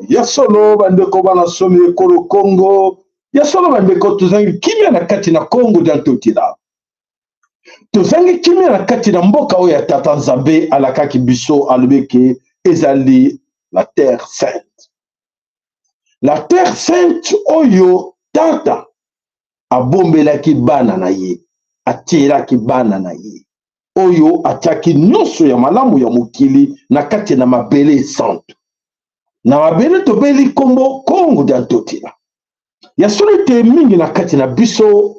Yasolo bandeko bana somi ekolo Congo, yasolo bandeko tozangi kimia na kati na Congo dantotila. Tozangi kimia na kati na mboka oyo ya tata Nzambe alakaki biso alobeke ezali la terre sainte. La terre sainte oyo tata abombelaki bana na ye, atielaki bana na ye. Oyo atiaki nyonso ya malamu ya mokili na kati na mabele santo. Na mabele tobeli kombo Congo dantotila. Ya solo te mingi na kati na biso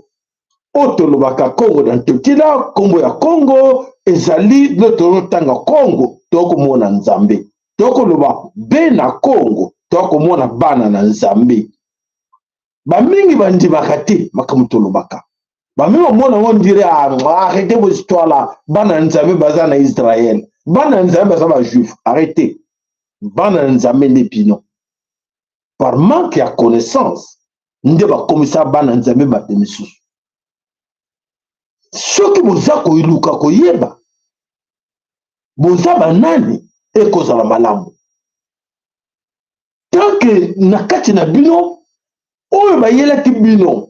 otolobaka Congo dantotila, kombo ya Congo ezali loto tanga Congo toko mona Nzambe. Toko loba be na Congo toko mona bana na Nzambe. Ba mingi bandi bakati makamutolobaka. Ba mingi mona on dirait arrêtez vos histoires là, bana Nzambe baza na Israël. Bana Nzambe baza ba juif, arrêtez. Bana Nzambe ne pino. Par manque ya connaissance, nde ba komisa bana Nzambe ba temisusu. Soki boza koiluka koyeba, boza banani ekozala malamu. Tant que na kati na bino, oyo bayelaki bino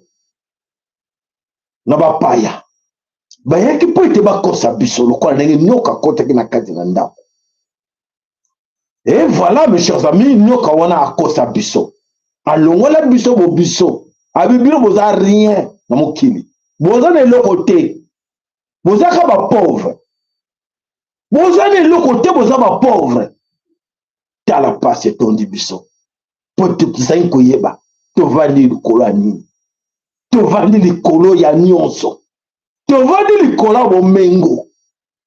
na bapaya, bayaki po ete bakosa biso lokola ndenge nyoka kotaki na kati na ndako. Et voilà mes chers amis, nyoka wana akosa biso. Alongola biso bo biso. Abibino boza rien na mokili. Boza na eloko te. Boza ka ba pauvre. Boza na eloko te, boza ba pauvre. Tala pase tondi biso. Pote tuzangi koyeba. Tovandi likolo ya nini. Tovandi likolo ya nyonso. Tovandi likolo ya bomengo.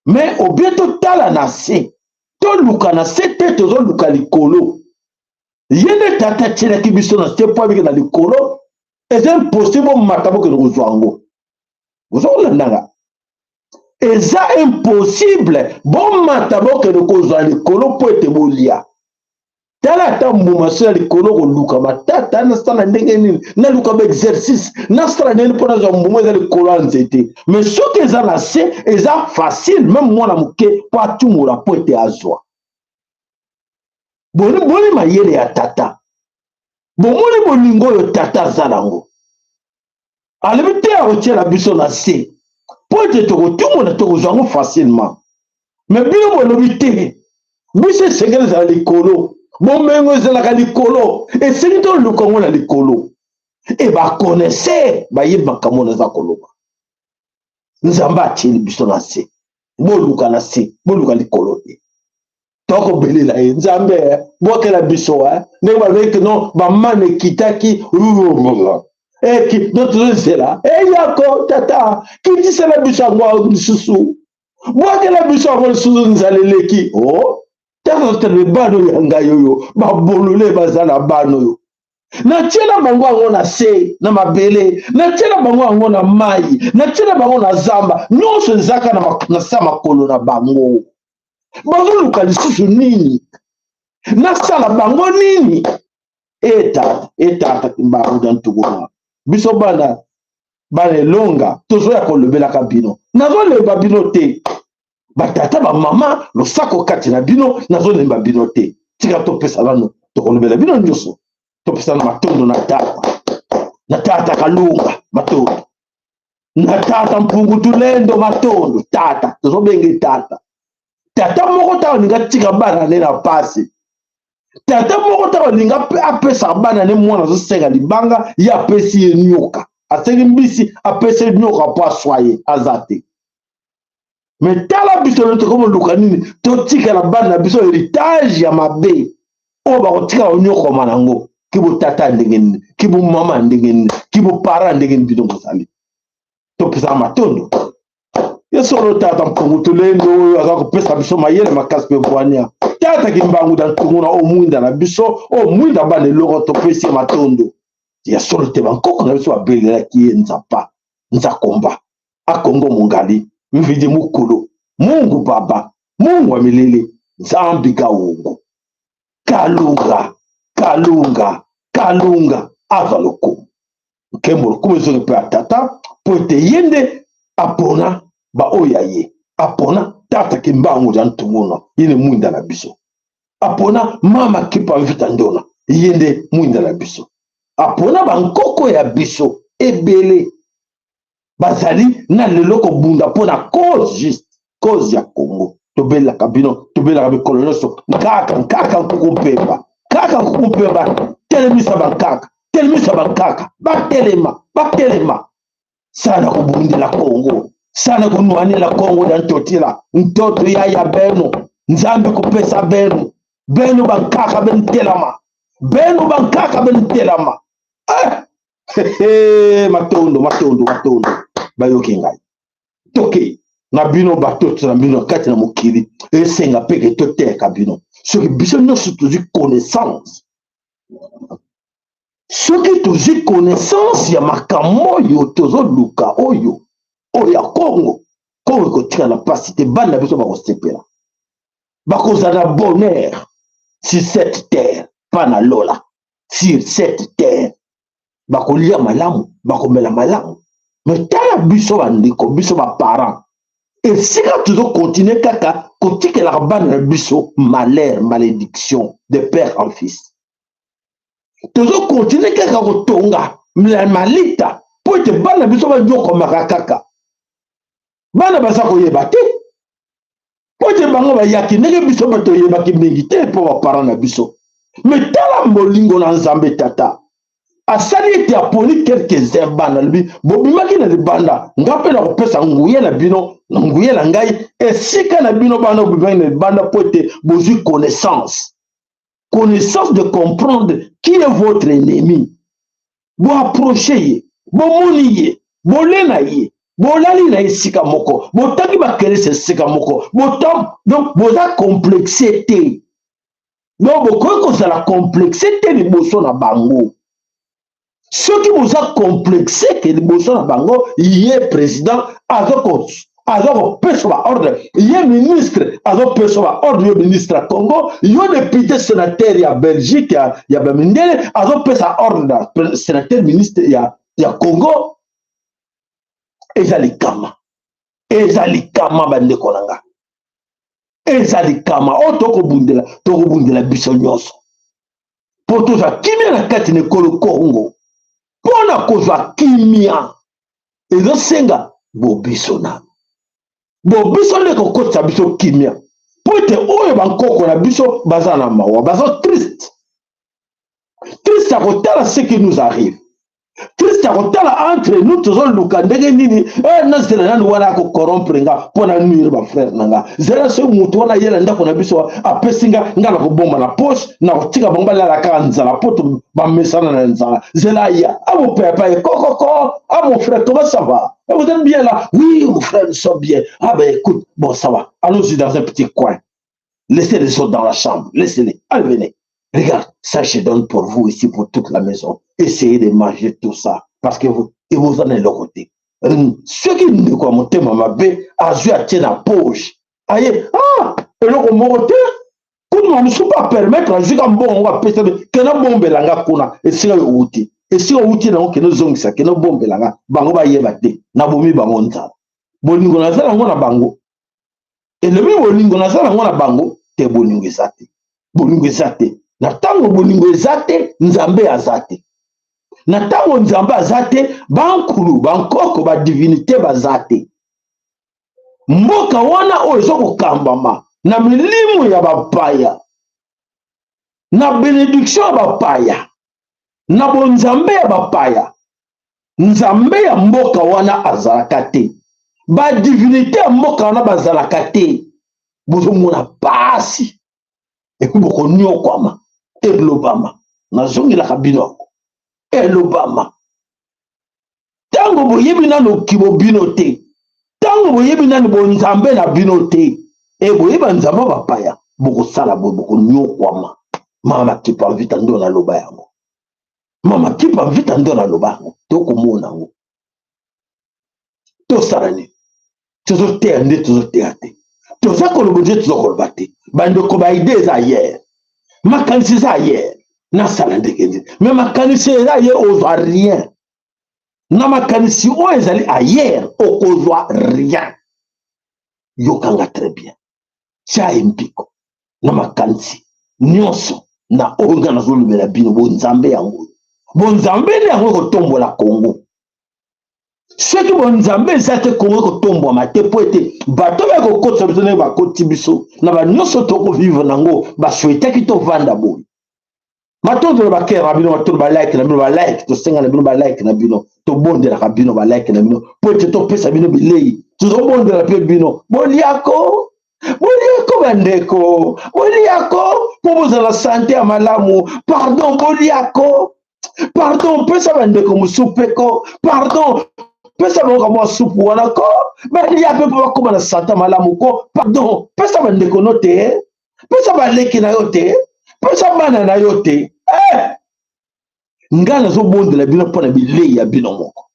Mais obieto tala na se. Toluka na se te tozoluka likolo. Yende tata tielaki biso na se po abiki na likolo. C'est impossible matabo ke nozwango. Ozolandanga. Eza impossible bon matabo ke nokozwa likolo po ete bolia. Tala ata mbuma so ya likolo koluka matata na sala ndenge nini na luka ba exercice na sala ndenge po na zwa mbuma eza likolo nzete. Mais soki eza na se eza facile même mwana muke po atumula po ete azwa. Boni mayele ya tata. Bomoni bolingo yo tata zalango. Alebi te akotiela biso na se. Po ete tokotumula tokozwango facilement. Mais bino bolobi te. Biso esengeli ezala likolo. Bomengo ezalaka likolo. Esengi toluka ngo na likolo. E bakonese bayebaka mona eza koloba. Nzambe atieli biso na se. Boluka na se. Boluka likolo te. Toko belela ye. Nzambe bokela biso ndenge balobeki non bamane kitaki eki dotozela eyako tata kitisela biso yango lisusu bokela biso yango lisusu nzaleleki tata totele bano ya ngai oyo babolole baza na bano oyo natiela bango yango na se na mabele natiela bango yango na mai natiela bango na zamba nyonso ezaka na sa makolo na bango bazoluka lisusu nini nasala bango nini etata mbango dantuguna biso bana elonga tozoya kolobelaka bino nazolemba bino te batata bamama losako kati na bino nazolemba bino te tika topesa bano tokolobela bino nyonso topesa na matondo na tata kalunga matondo na tata mpungutulendo matondo tata tozobenga tata moko ta olinga tika bana ne na pasi tata moko ta olinga apesa bana ne mwana zosenga libanga ya apesi ye nyoka asengi mbisi apesi nyoka po aswaye azate mais tala biso no tokomo luka nini totika la bana biso héritage ya mabe o ba kotika onyoko manango kibo tata ndengeni kibo mama ndengeni kibo para ndengeni bidongo sali topesa matondo yesolo tata mpungutulendo azako pesa biso mayele makasi pe bwania tata kimbangu da tunguna o mwinda na biso o mwinda bane loko topesi matondo yesolo te bankoko na biso abelela ki nza komba akongo mungali mvidi mukulu Mungu baba Mungu wa milele Zambi kaungu kalunga avaloko kembo kumezo pe tata pote yende apona ba oyaye apona tata kimbangu ja ntumuno yene mwinda na biso apona mama kipa vita ndona yende mwinda na biso apona bankoko ya biso ebele bazali na leloko bunda pona cause ya Congo tobela kabino tobela kabi kolonso nkaka kukumpemba telemisa bankaka batelema sana kubundila Congo sana kunwanila Congo da ntotila ntoto ya beno nzambi kupesa beno bankaka bentelama matondo bayoki ngai toke na bino batoto na bino kati na mokili esenga peke toteka bino soki biso nyonso tozwi connaissance ya makambo oyo tozoluka oyo ya Congo ekotika na pasi te bana biso bakosepela bakozala bonheur sur cette terre pa na lola sur cette terre bakolia malamu bakomela malamu mais tala biso bandeko biso baparent esika tozokontinue kaka kotikelaka bana na biso malheur malédiction de père en fils tozokontinue kaka kotonga malita po ete bana biso banyokomaka kaka bana baza koyeba te po ete bango bayaki ndenge biso batoyebaki mingi te mpo baparent na biso mais tala molingo na Nzambe tata asali ete aponi quelques-uns bana lobi bobimaki na libanda nga mpe na kopesa nguye na bino nguye na ngai esika na bino bana bobimaki na libanda po ete bozwi connaissance de comprendre qui est votre ennemi boapproche ye bomoni ye bolena ye bolali na esika moko botangi bakelesi esika moko donc boza complexe te donc bokoki kozala complexe te liboso na bango soki boza complexe ke liboso na bango ye président azokopesa baordre ye ministre azopesa baordre yo ministre ya Congo yo député sénateur ya Belgique ya bamindele azopesa ordre na sénateur ministre ya Congo ezali kama bandeko na nga ezali kama o tokobundela biso nyonso po tozwa kimia na kati na ekolo Congo pona kozwa kimia ezosenga bobiso nde kokotisa biso kimia po ete oyo bankoko na biso baza na mawa baza triste ya kotala ce qui nous arrive triste ya kotala entre nous tozoluka ndenge nini nazela nani wana akokorompre nga mpo na nuire bafrère na nga zela so moto wana yela ndako na biso apesi nga na kobomba na poche na kotika bango balala kaka nzala po bamesana na nzala zela ya mon père koko mon frère comment ça va vous êtes bien là oui mon frère nous sommes bien ben écoute bon ça va allons-y dans un petit coin laissez les autres dans la chambre laissez-les allez venez regarde ça je donne pour vous ici pour toute la maison essayez de manger tout ça parce que vous en êtes le côté ceux qui ne connaissent pas mabe azui atie na poche aye eloko moko te kuna musu pas permettre azui ka mbongo apesa kena bombelanga kuna esika outi nango kena zongisa kena bombelanga bango bayeba te na bomi bango nzala bolingo nazala yango na bango elemi bolingo nazala yango na bango te bolingo eza te Na tango bolingo ezate nzambe azate. Na tango nzambe azate bankulu bankoko ba divinité bazate. Mboka wana oyo ezokokambama na milimu ya bapaya, na benediction ya bapaya, na bonzambe ya bapaya. Nzambe ya mboka wana azalaka te. Ba divinité ya mboka wana bazalaka te. Bozomona pasi epi bokonyokwama elobama nazongelaka bino elobama. Tango boyebi nano kibo bino te, tango boyebi nano bonzambe na bino te, boyeba nzambe bapaya bokosala boye bokonyokwama. Mama kipa vita ndo na loba yango, mama kipa vita ndo na loba yango tokomona yango. Tosala nini? Tozoteya nde tozoteya te, toza koloba nde tozokoloba te. Bandeko baide eza ayere, makanisi eza ayere, nasala ndenge nini. Me makanisi eza ayere ozwa rien. Na makanisi oyo ezali ayere okozwa rien. Yokanga très bien. Tia empiko na makanisi nyonso na oyo nga nazolobela bino bonzambe yango. Bonzambe nde yango ekotombola Congo. Soki bonzambe eza te Congo ekotombwama te po ete bato bakokotisa biso ndenge bakoti biso na banyonso tokovivre nango basouetaki tovanda boye. Matondo bakere na bino, matondo balike na bino, balike tosenga na bino, balike na bino, tobondelaka bino balike na bino po ete topesa bino bilei, tozobondela mpe bino. Boliako, boliako bandeko, boliako po bozala sante ya malamu. Pardon boliako, pardon pesa bandeko musupeko, pardon pesa bango mwa supu wana ko balia mpe po bakoma na sante ya malamu ko. Pardon pesa bandeko no te, pesa baleki na yo te, pesa bana na yo te. Ngai nazobondela bino mpo na bilei ya bino moko.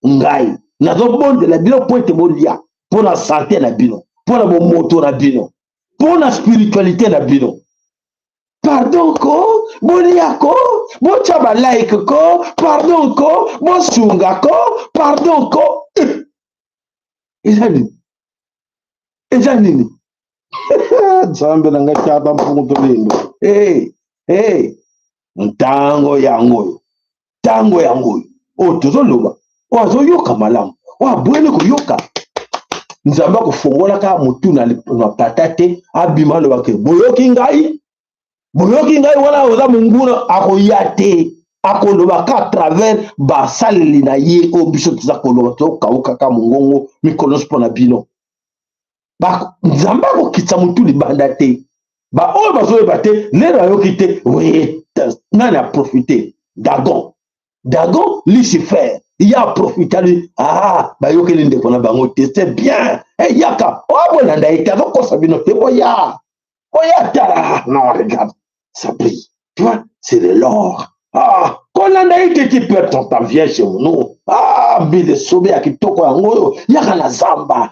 Ngai nazobondela bino mpo ete bolia, mpo na sante na bino, mpo na bomoto na bino, mpo na spiritualité na bino. Pardon ko bolia ko botia balike ko, pardon ko bosunga ko, pardon ko. Eza nini? Eza nini? Nzambe na ngai tiata mpungu tolengo. Ntango yango, tango yango oyo tozoloba oyo azoyoka malamu, oyo abweli koyoka. Nzambe akofongolaka motu na pata te, abima alobake boyoki ngai, boyoki ngai wana oza monguna akoya te, akolobaka à travers basaleli na ye oyo biso toza koloba tokawukaka mongongo mikolo mpo na bino. Nzambe akokitisa motu libanda te, oyo bazoyeba te lelo ayoki te. Nani a profité? Dagon, Lucifer, il a profité lui. Bayoki li ndeko na bango te, c'est bien. Yaka, bolanda ete azokosa bino te, oya tala. Non, regarde, ça brille. Tu vois, c'est de l'or. Kolanda ete tu perds ton temps, viens chez nous. Bile sobe ya kitoko yango, yaka na zamba.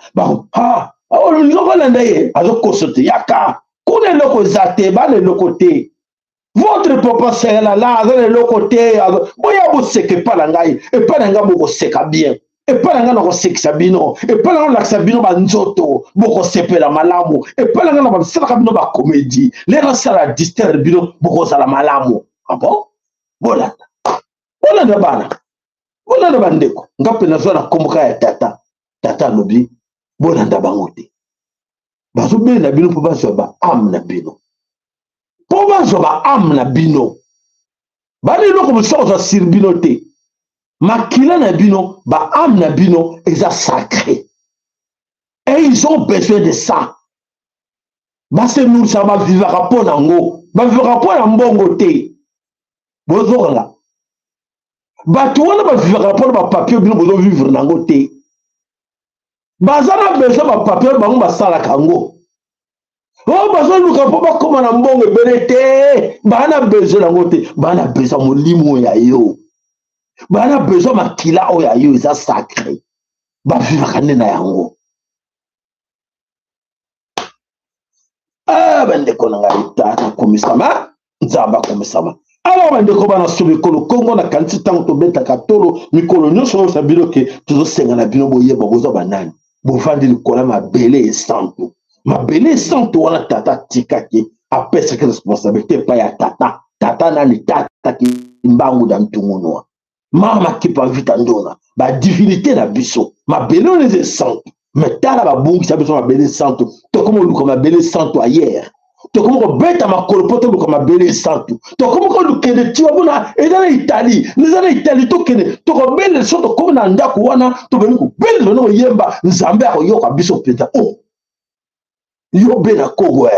Kolanda ye, azokosa te, yaka. Kuna eloko zate, bana eloko te. Votre papa c'est là, dans le côté, boya bo seke pala ngai, et pala nga boko seka bien, et pala nga na ko sekisa bino, et pala nga laksa bino ba nzoto, boko sepela malamu, et pala nga na ba sala bino ba comédie, les gens sala distraire bino boko sala malamu. Ah bon? Voilà bana. Voilà bandeko. Ngape na zona komboka ya tata lobi, bona ndabango te. Bazo be na bino po bazo ba am na bino. Po bazo ba am na bino. Bani loko musoza sir bino te. Makila na bino, ba am na bino eza sacré. Et ils ont besoin de ça. Base nous ça va vivre rapport nango. Ba vivre rapport na mbongo te. Bozo nga. Ba tuwana ba vivre rapport ba papier bino bozo vivre nango te. Bazana besoin ba papier bango ba sala kango. Bazo luka po ba koma na mbongo ebele te. Bana besoin nango te. Bana besoin molimo ya yo. Bana besoin makila o ya yo eza sacré. Ba vivre kane na yango. Bandeko na ngai tata komisama, nzamba komisama. Alors bandeko bana sobe kolo Congo na kanti tango to beta katolo mikolo nyonso sa bino ke tuzo senga na bino boye bozo banani. Bo vandi likola mabele santo. Mabele santo wana tata tikaki après cette responsabilité pas ya tata tata nani tata ki mbangu da mtungunwa mama ki pa vita ndona ba divinité na biso ma belo les santo mais tala ba bungi sa biso ma bele santo to comme lu ma bele santo hier to comme ko beta ma kolopoto lu ma bele santo to comme ko lu kede ti wabuna e na Italie to kede to ko bele santo comme na ndako wana to bele ko bele no yemba nzambe ko yoka biso peta oh yo be na Congo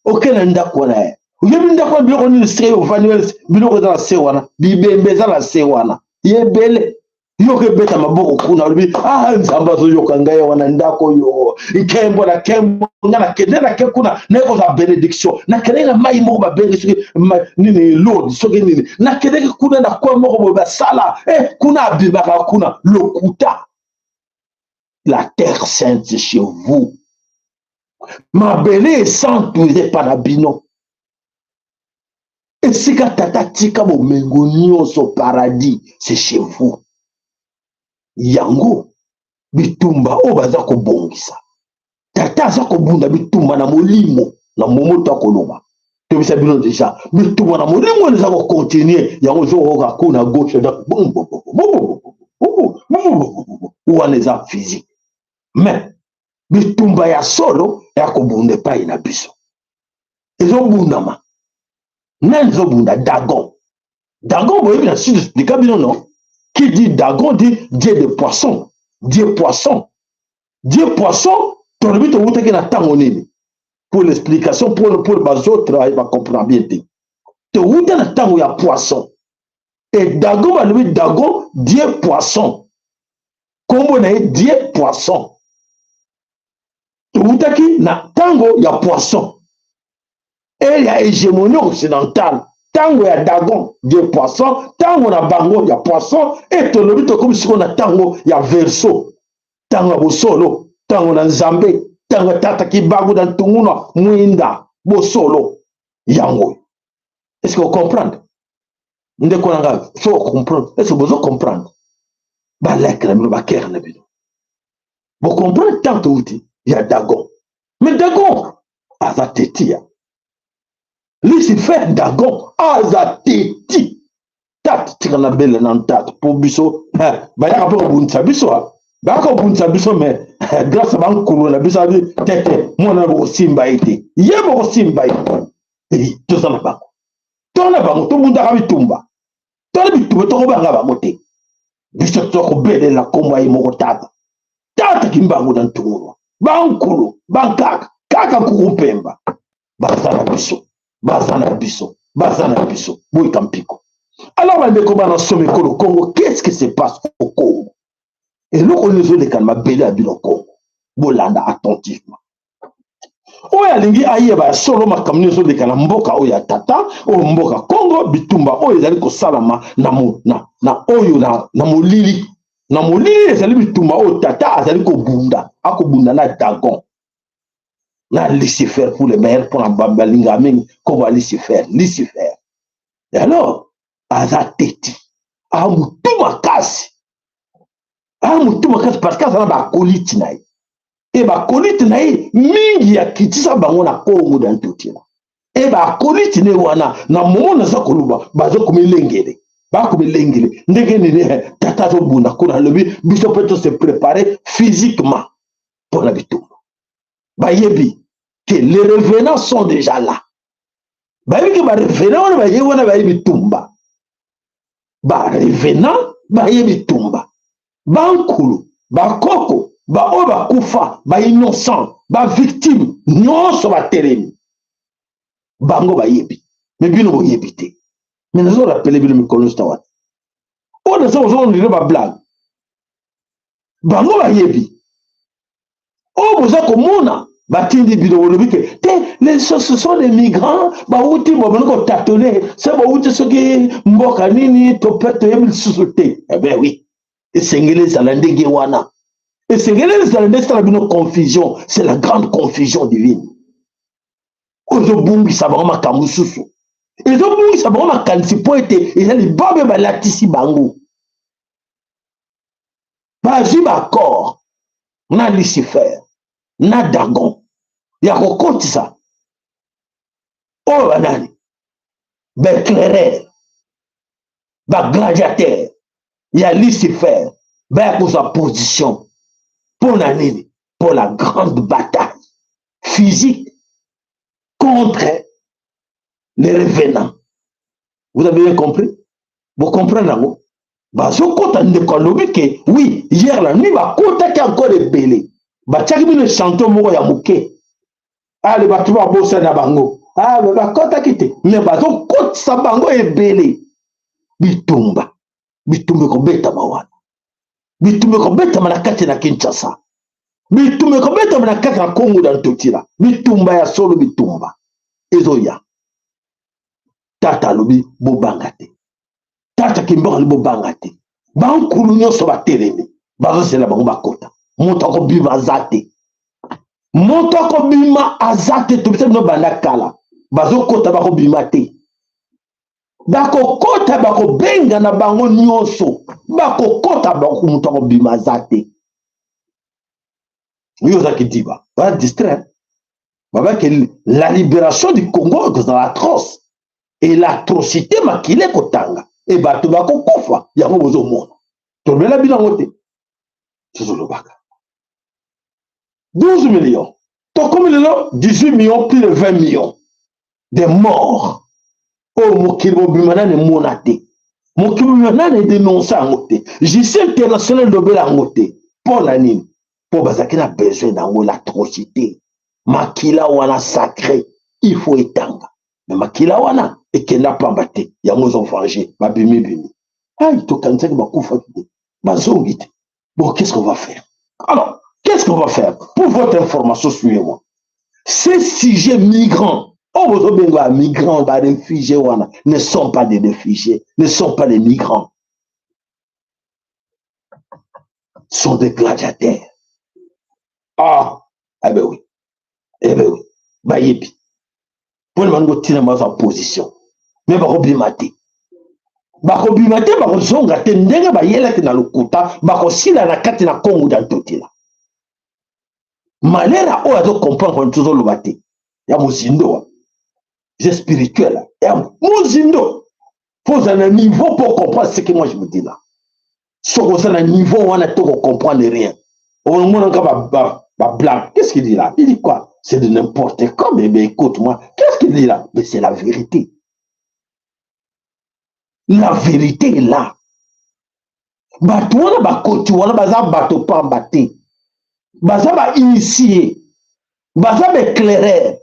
okena ndako wana uyebi ndako biloko ni se ovani biloko za se wana bibembe za la se wana yebele yo ke beta maboko kuna ubi nzamba zo yoka ngai wana ndako yo ikembo na kembo ngana kedela ke kuna neko za benediction na kedela mai moko ba benediction nini lord soki nini na kedela kuna na kwa moko ba sala kuna bibaka kuna lokuta la terre sainte chez vous. Ma belle sans tout pas na bino. Et si tata tika mo mengonio so paradis, c'est chez vous. Yango bitumba o baza ko bongisa. Tata za ko bunda bitumba na molimo na momoto akoloba. To bisa bino déjà. Bitumba na molimo za ko continuer yango zo ko kuna gauche da bum bum ou en exemple physique. Mais bitumba ya solo ya kobunda pa ina biso ezobundama nani ezobunda Dagon boyebi na sud explica bino non qui dit Dagon dit dieu de poisson dieu poisson tolobi towutaki na ntango nini pour l'explication pour bazautres ba comprendre bien te towuta na ntango ya poisson et Dagon balobi Dagon dieu poisson kombo na ye dieu poisson Toutaki na tango ya poisson et ya hégémonie occidentale tango ya Dagon de poisson tango na bango ya poisson et tolobi to comme si on a tango ya verso tango bosolo tango na nzambe tango tata ki bagu dans tunguna muinda bosolo yango est-ce que vous comprenez ndeko nanga faut comprendre est-ce que vous comprendre ba lekra mi ba kerne bino vous comprenez tant outi il y a Dagon. Mais Dagon, Azateti. Lucifer, Dagon, Azateti. Tat, tirana belle nan tat. Pour biso, baya pour bunta biso. Bako bunta biso, mais grâce à ban koulou, la biso a dit, tete, mon abo simba ite. Yebo simba ite. Tout ça n'a pas. Ton abo, tout le monde a tumba. Ton abo, tout le monde a moté. Biso toko belle la komwa yemo tata. Tata kimbango dans tout le monde. Bankulu, bankaka, kaka kukupemba. Bazana biso. Boui kampiko. Alors, on va comment au Congo. Qu'est-ce qui se passe au Congo? Et nous, on est les calmes, belé à Bilo Congo. Bolanda attentivement. Oya lingi aye ba solo makamni zo de kana mboka oya tata o mboka Congo bitumba oyo ezali ko salama na oyo na molili. Na molili ezali bitumba oyo tata azali ko bunda akobunda na Dagon na Lucifer pour le meilleur pour la balinga mingi comme Lucifer et alors azateti amutuma kasi parce que ça ba koliti na ye et ba koliti na ye mingi ya kitisa bango na Congo dans tout tira et ba koliti ne wana na momo na za koluba bazo komilengele bakomilengele ndenge ni tata zo bunda kuna lobi biso peut se préparer physiquement pour la bitumba bayebi que les revenants sont déjà là bayebi que ba revenants bayebi wana bayebi tumba ba revenants bayebi tumba bankulu bakoko ba oba kufa ba innocent ba victime nyonso ba teremi bango bayebi mais bino boyebi te mais nous rappelé bino mikolo stawat o de ça on dirait ba blague bango bayebi o boza komona batindi bino lobi ke te ce sont les migrants ba uti bo bango tâtonner c'est ba uti soki mboka nini to peut yebi susuté eh ben oui et sengele zalande wana et sengele zalande ça la confusion c'est la grande confusion divine ozo bungi sabama makambo susu ezo bungi sabama makanisi po ete ezali babe balatisi bango bazwi bakor na Lucifer na Dagon ya kokotisa Oh, banani. Éclaireur. Gladiateur. Il y a Lucifer. Pour sa position. Pour la grande bataille physique contre les revenants. Vous avez bien compris? Vous comprenez là? Oui, hier la nuit, qui encore les belés. Tchaki bino chanto moko ya muke. Les batu ba bossa na bango. Kota kite. Mais bazo kota sa bango ebele. Bitumba. Bitumbe ko beta mawana. Bitumbe ko beta manakati na Kinshasa. Bitumbe ko beta manakati na Congo dans Totila. Bitumba ya solo bitumba. Ezoya. Tata lobi bobangate. Tata kimbora bobangate. Bankulu nyonso batelemi. Bazo sela bango bakota. Moto ko biva azate. Moto ko bima azate to bisema no bandakala. Bazo kota bako bima te. Bako kota bako benga na bango nyonso. Bako kota bako moto ko bima azate. Yoza kidiba. Ba distrait. Baba que la libération du Congo est atroce. Et l'atrocité makile kotanga. Et bato bako kofa ya bozo mona. To bela bilangote. Tuzolobaka. 12 millions. Donc, comme il est là, 18 millions, plus de 20 millions de morts. Oh, mon kilobimana ne monate. Mon kilobimana ne dénonce à moté. Justice internationale de Bela moté. Pour la nine. Pour Bazaki a besoin d'en l'atrocité. Makila wana sacré. Il faut étendre. Mais Makila wana, et qu'elle n'a pas battu. Il y a mon enfant, ma bimi bimi. Ah, il faut qu'un tel bakoufa. Bazongite. Bon, qu'est-ce qu'on va faire? Alors, qu'est-ce qu'on va faire? Pour votre information, suivez-moi. Ces sujets migrants, migrants, réfugiés, ne sont pas des réfugiés, ne sont pas des migrants. Sont des gladiateurs. Ah, eh ben oui. Eh ben oui. Bayebi. Pour le moment, tu n'as en position. Mais barobimate. Barobimate, barozonga, tendenga, bayela ki na lokuta, barosila na kati na Congo dans Totila. Malera o azo comprendre quand tout le bate. Ya mozindo. C'est spirituel. Ya mozindo. Faut un niveau pour comprendre ce que moi je me dis là. Sauf que ça un niveau où on a tout pour comprendre rien. Au moins on a blanc. Qu'est-ce qu'il dit là? Il dit quoi? C'est de n'importe quoi. Mais écoute-moi. Qu'est-ce qu'il dit là? Mais c'est la vérité. La vérité est là. Bato wana bakoti wana baza bato pa mbate. Baza ba initié. Baza ba éclaireur.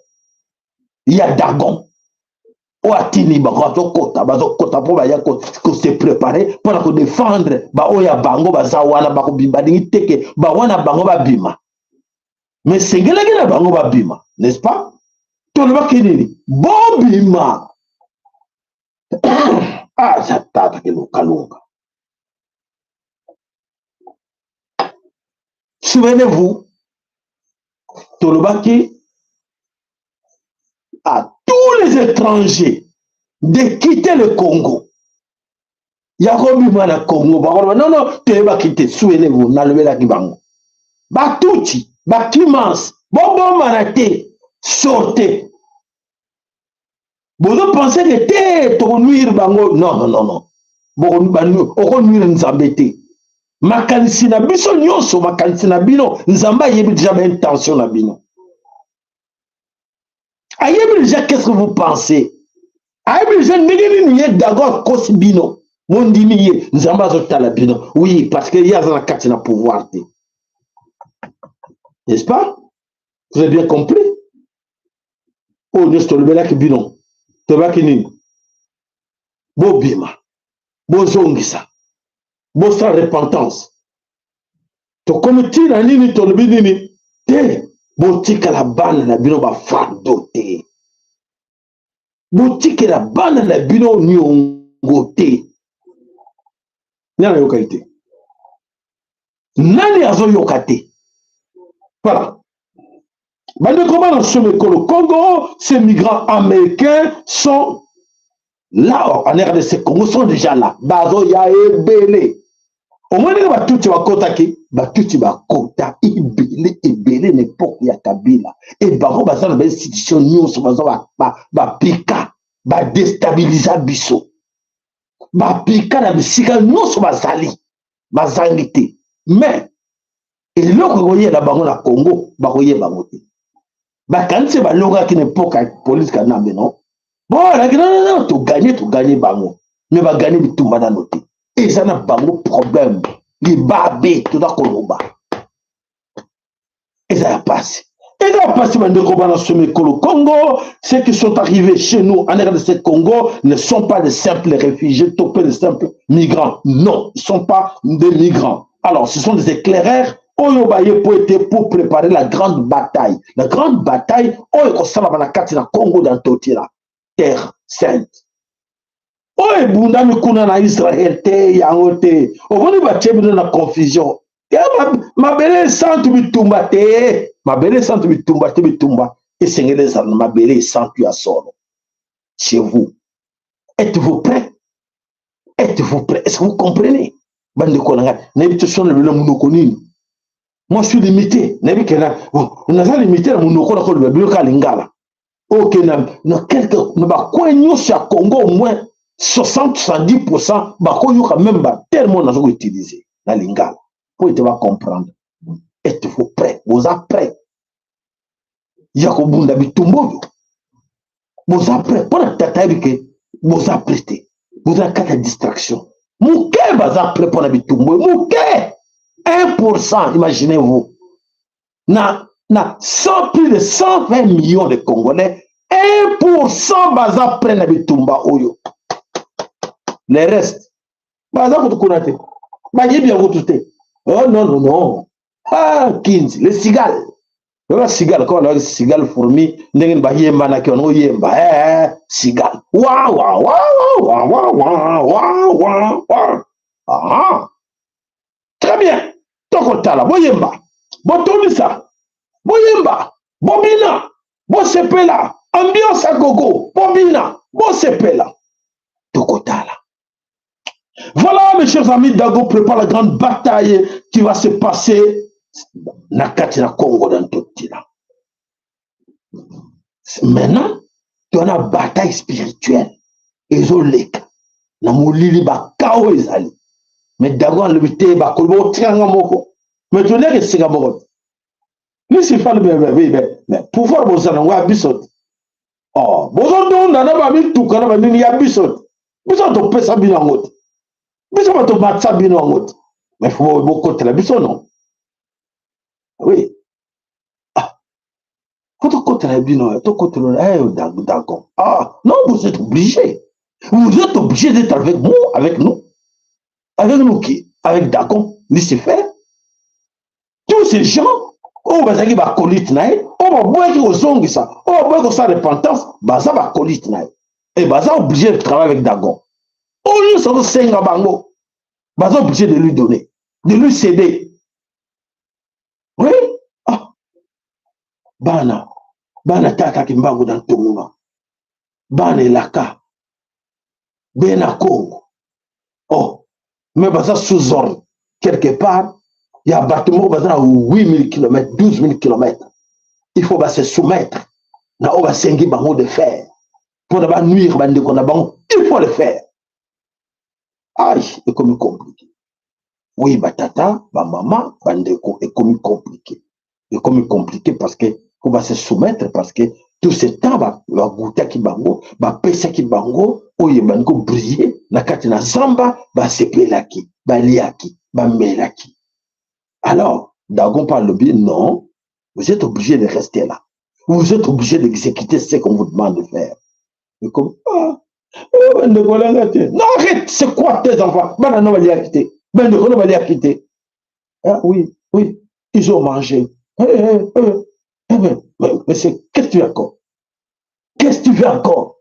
Il y a Dagon. O atini bazo kota pour baya ko se préparer pour défendre ba oya bango baza wana ba ko bimba dingi teke ba wana bango ba bima. Mais sengela gina bango ba bima, n'est-ce pas? To le ba kinini. Bo bima. Ah, ça tata ke no kalunga. Souvenez-vous, Tolobaki à tous les étrangers de quitter le Congo. Yakobi na Congo. Non, non, tu vas quitter. Souvenez-vous, Nalobela Kibango. Batuti, Bakimans, Bobo Manate, sortez. Vous pensez que t'es ton nuire bango? Non, non, non, non. Bon, nuire nous embêter. Makanisi na biso nyonso, makanisi na bino, nzamba yebi déjà intention na bino. Ayebi déjà qu'est-ce que vous pensez? Ayebi déjà n'egeli niye d'accord kosi bino. Mondimi ye, nzamba zotala bino. Oui, parce que y a un kati na pouvoir. N'est-ce pas? Vous avez bien compris? Oh, nous sommes le bel bino. Tobakini. Bo bima. Bo zongisa. Bo sans repentance. To comme tu na nini to nini te bo tika la bana na bino ba fando te. Bo tika la bana na bino nyongo te. Nani yokaite? Nani azo yokate? Voilà. Comment le Congo, ces migrants américains sont là, en RDC Congo, sont déjà là. Bazo ya ebele. Au moins, les batuti bakota ki, batuti bakota, ibele n'époque ya Kabila. Et baro baza na institution nyonso baza ba pika, ba déstabiliser biso. Ba pika na bisika nyonso bazali, bazangi te. Mais eloko koyela bango na Congo, bakoyeba bango te. Bakanisi balonga ki n'époque ya police kanambe non. Bon, non, tu gagnes bango. Mais va gagner bitumba na noté. Et ça n'a pas de problème. Les babés, tout dans Koloba. Et ça a passé. Et ça a passé dans le Congo. Ceux qui sont arrivés chez nous en RDC Congo ne sont pas de simples réfugiés, topés de simples migrants. Non, ils ne sont pas des migrants. Alors, ce sont des éclaireurs pour préparer la grande bataille. La grande bataille, on est au Congo dans tout là. Terre sainte. Oh, ebunda mikuna na Israël te yango te. Ovoni batie bino na confusion. Mabele santu bitumba te. Mabele santu bitumba te bitumba. Esengele za mabele santu ya solo. Chez vous. Êtes-vous prêts? Êtes-vous prêts? Est-ce que vous comprenez? Bande konanga. Nebi to sona bilo munoko nini. Moi je suis limité. Nebi kena. On a limité na munoko na ko bilo ka lingala. Ok na quelque na ba kwenyo sa Congo au moins 60-70%, bakoyoka même tellement nous avons utilisé la lingala. Pour te comprendre. Êtes-vous prêts? Vous êtes prêts? Yakobunda bitumbo. Vous êtes prêts? Pour la tataïque, vous êtes prêts. Vous avez quatre distractions. Mouké, vous êtes prêts pour la bitumbo. Mouké! 1%, imaginez-vous. Na 100, plus de 120 millions de Congolais, 1% baza prêt na bitumba oyo. Les restes, baza kutukunate. Baye bien kututé. Oh non. Ah, 15, les cigales. Les cigales, quand on a les cigales fourmis, n'engin baye mbana ki on yemba. Cigale. Wa. Ah. Très bien. Tokotala, boyemba. Botomisa. Boyemba, Bobina, Bosepela, ambiance à gogo, Bobina, Bosepela, Tokotala. Voilà, mes chers amis, Dago prépare la grande bataille qui va se passer na Katina Congo dans tout là. Maintenant, tu as une bataille spirituelle. Ezoleka. Na molili ba kao ezali. Mais Dago le bité ba kolbo tianga moko. Mais tu n'es que singamoko. Lui, c'est pas le mais pouvoir vous en avoir bisot. Oh, vous en avez un tout quand même, il y a bisot. Vous en avez ça bien en haut. Vous en avez ça bien en haut. Mais il faut beaucoup de la bisot, non? Oui. Ah, faut côté la bien, faut côté la d'accord. Ah, non, vous êtes obligé. Vous êtes obligé d'être avec nous, avec nous. Avec nous qui? Avec Dagon, Lucifer. Tous ces gens. Oh, bazaki ba colite nae, oh ba boyaki ozongi ça, oh ba boyaki sa repentance, baza ba colite nae. Et baza obligé de travailler avec Dagon. Oh lui ça senga bango. Baza obligé de lui donner, de lui céder. Oui? Ah. Bana tata kimbango dans tout monde. Bana elaka. Bena Congo. Oh, mais baza sous ordre quelque part. Il y a un bâtiment qui à 8000 km, 12 000 km. Il faut se soumettre. On va s'engager de fer. Pour ne pas nuire, il faut le faire. Aïe, c'est comme compliqué. Oui, tata, maman, c'est comme compliqué. C'est comme compliqué parce que on va se soumettre parce que tout ce temps, va goûter qui bango, va pêcher qui bango, ou il va briller, la katina samba, va se pelaki, va liaki, va melaki. Alors, Dagon parle bien, non, vous êtes obligé de rester là. Vous êtes obligé d'exécuter ce qu'on vous demande de faire. Et comme, non, arrête, c'est quoi tes enfants? Ben, on va les quitter. Ben, on va les quitter. Ah, oui, ils ont mangé. Mais qu'est-ce que tu veux encore? Qu'est-ce que tu veux encore?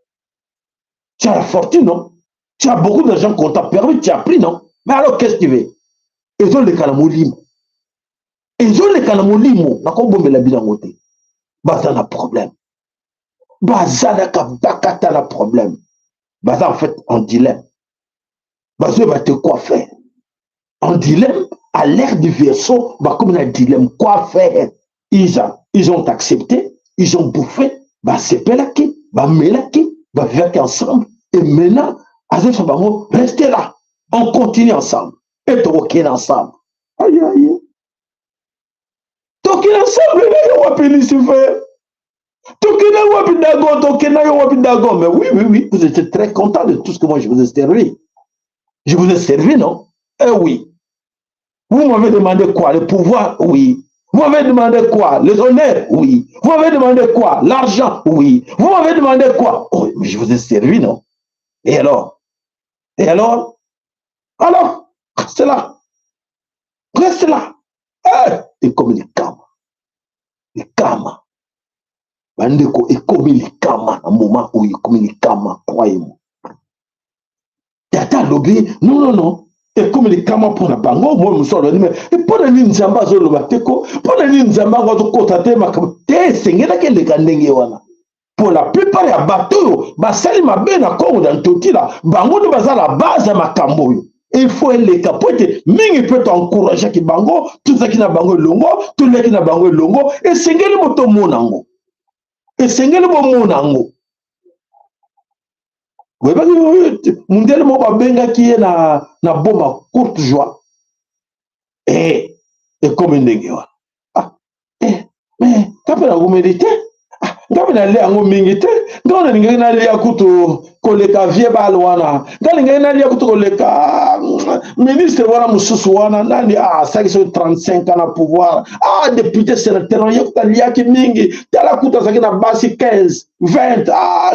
Tu as la fortune, non? Tu as beaucoup d'argent qu'on t'a permis, tu as pris, non? Mais alors, qu'est-ce que tu veux? Ils ont les calamoulim. Ils ont les calamoulim. N'a pas bombé la bilan. Baza na problème. Baza na bakata na problème. Baza en fait en dilemme. Baza va te quoi faire? en dilemme, à l'ère du verseau, bah, comme un dilemme, quoi faire? Ils ont accepté, ils ont bouffé, bah, c'est pelaki, bah, melaki, bah, vivre ensemble. Et maintenant, restez là, on continue ensemble. Et toquer ensemble. Aïe, aïe. Toquer ensemble, on va périr ce fait. Mais oui, oui, oui, vous étiez très content de tout ce que moi je vous ai servi. Je vous ai servi, non? Eh oui. Vous m'avez demandé quoi? Le pouvoir? Oui. Vous m'avez demandé quoi? Les honneurs? Oui. Vous m'avez demandé quoi? L'argent? Oui. Vous m'avez demandé quoi? Oh, mais je vous ai servi, non? Et alors? Et alors? Alors, restez là. Restez là. Et comme les kama. Les kama. Bandeko, et comme les kama, un moment où il comme les kama, croyez-moi. Tata lobby, non, non, non. Et comme les kama pour la bango, moi, je me suis dit, et pour les ninjamba, je le bateko, pour les ninjamba, je vais côté ma te, c'est que les gandenge wana. Pour la plupart des bateaux, basali ma ben à Congo dans tout là, bango de bazar la base à ma cambo. Il faut les capoter, mais il peut t'encourager qui bango, tout ça qui n'a bango longo, tout ça qui n'a bango longo, et c'est que le moto monango. Et c'est que le monango. Vous voyez, Mundele Moba Benga qui est na bomba courte joie. Et comme une dégueule. Ah, mais, quand on a médité, quand on a l'air à méditer, quand on a l'air à couteau, koleka vie balwana, quand on a l'air à couteau, koleka, ministre wana mususuana, nani, ça qui sont 35 ans à pouvoir, député sénateur, y'a l'air qui mingi, t'as la couteau, ça qui n'a basi 15, 20,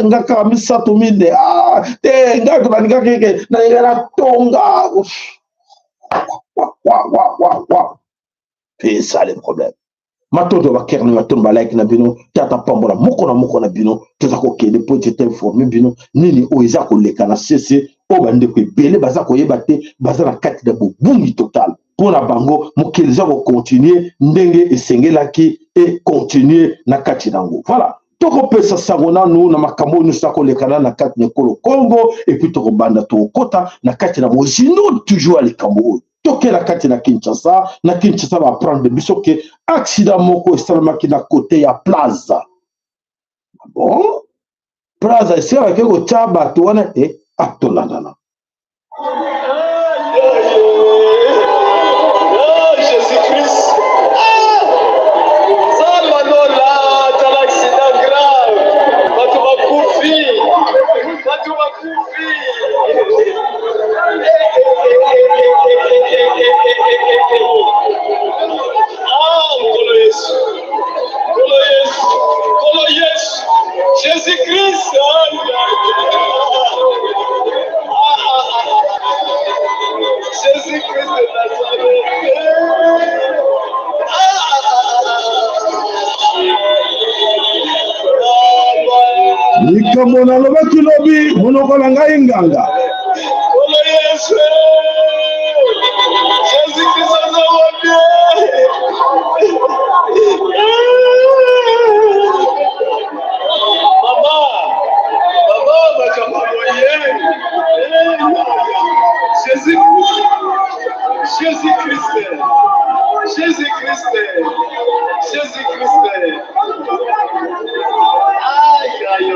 ngaka misato minde, ngaka na tonga, c'est ça le problème. Matoto va kerni matoto ba like na bino tata pambola moko na bino toza ko kende po te informer bino nini o eza ko leka na cc o bande ko ebele baza ko yeba te baza na kati de bobungi total pour na bango mokeliza ko continuer ndenge esengelaki et continuer na kati nango. Voilà. Toko pesa sangona nous na makambo nous sako lekana na kati nekolo Congo et puis toko banda to kota na kati na mozino toujours à lekambo. Toke la kati na Kinshasa va prendre de biso que accident moko esalamaki na côté ya Plaza. Bon, Plaza c'est avec ko taba to wana te atolandana. Jésus-Christ. Ça manola, t'as l'accident grave. Quand tu vas couper. Jésus-Christ. Jésus-Christ de Nazareth. Nikamona lobaki lobi monoko na ngai nganga. Jésus-Christ azawabi. Mama, bakamamoye. Jésus-Christ. Aïe, aïe,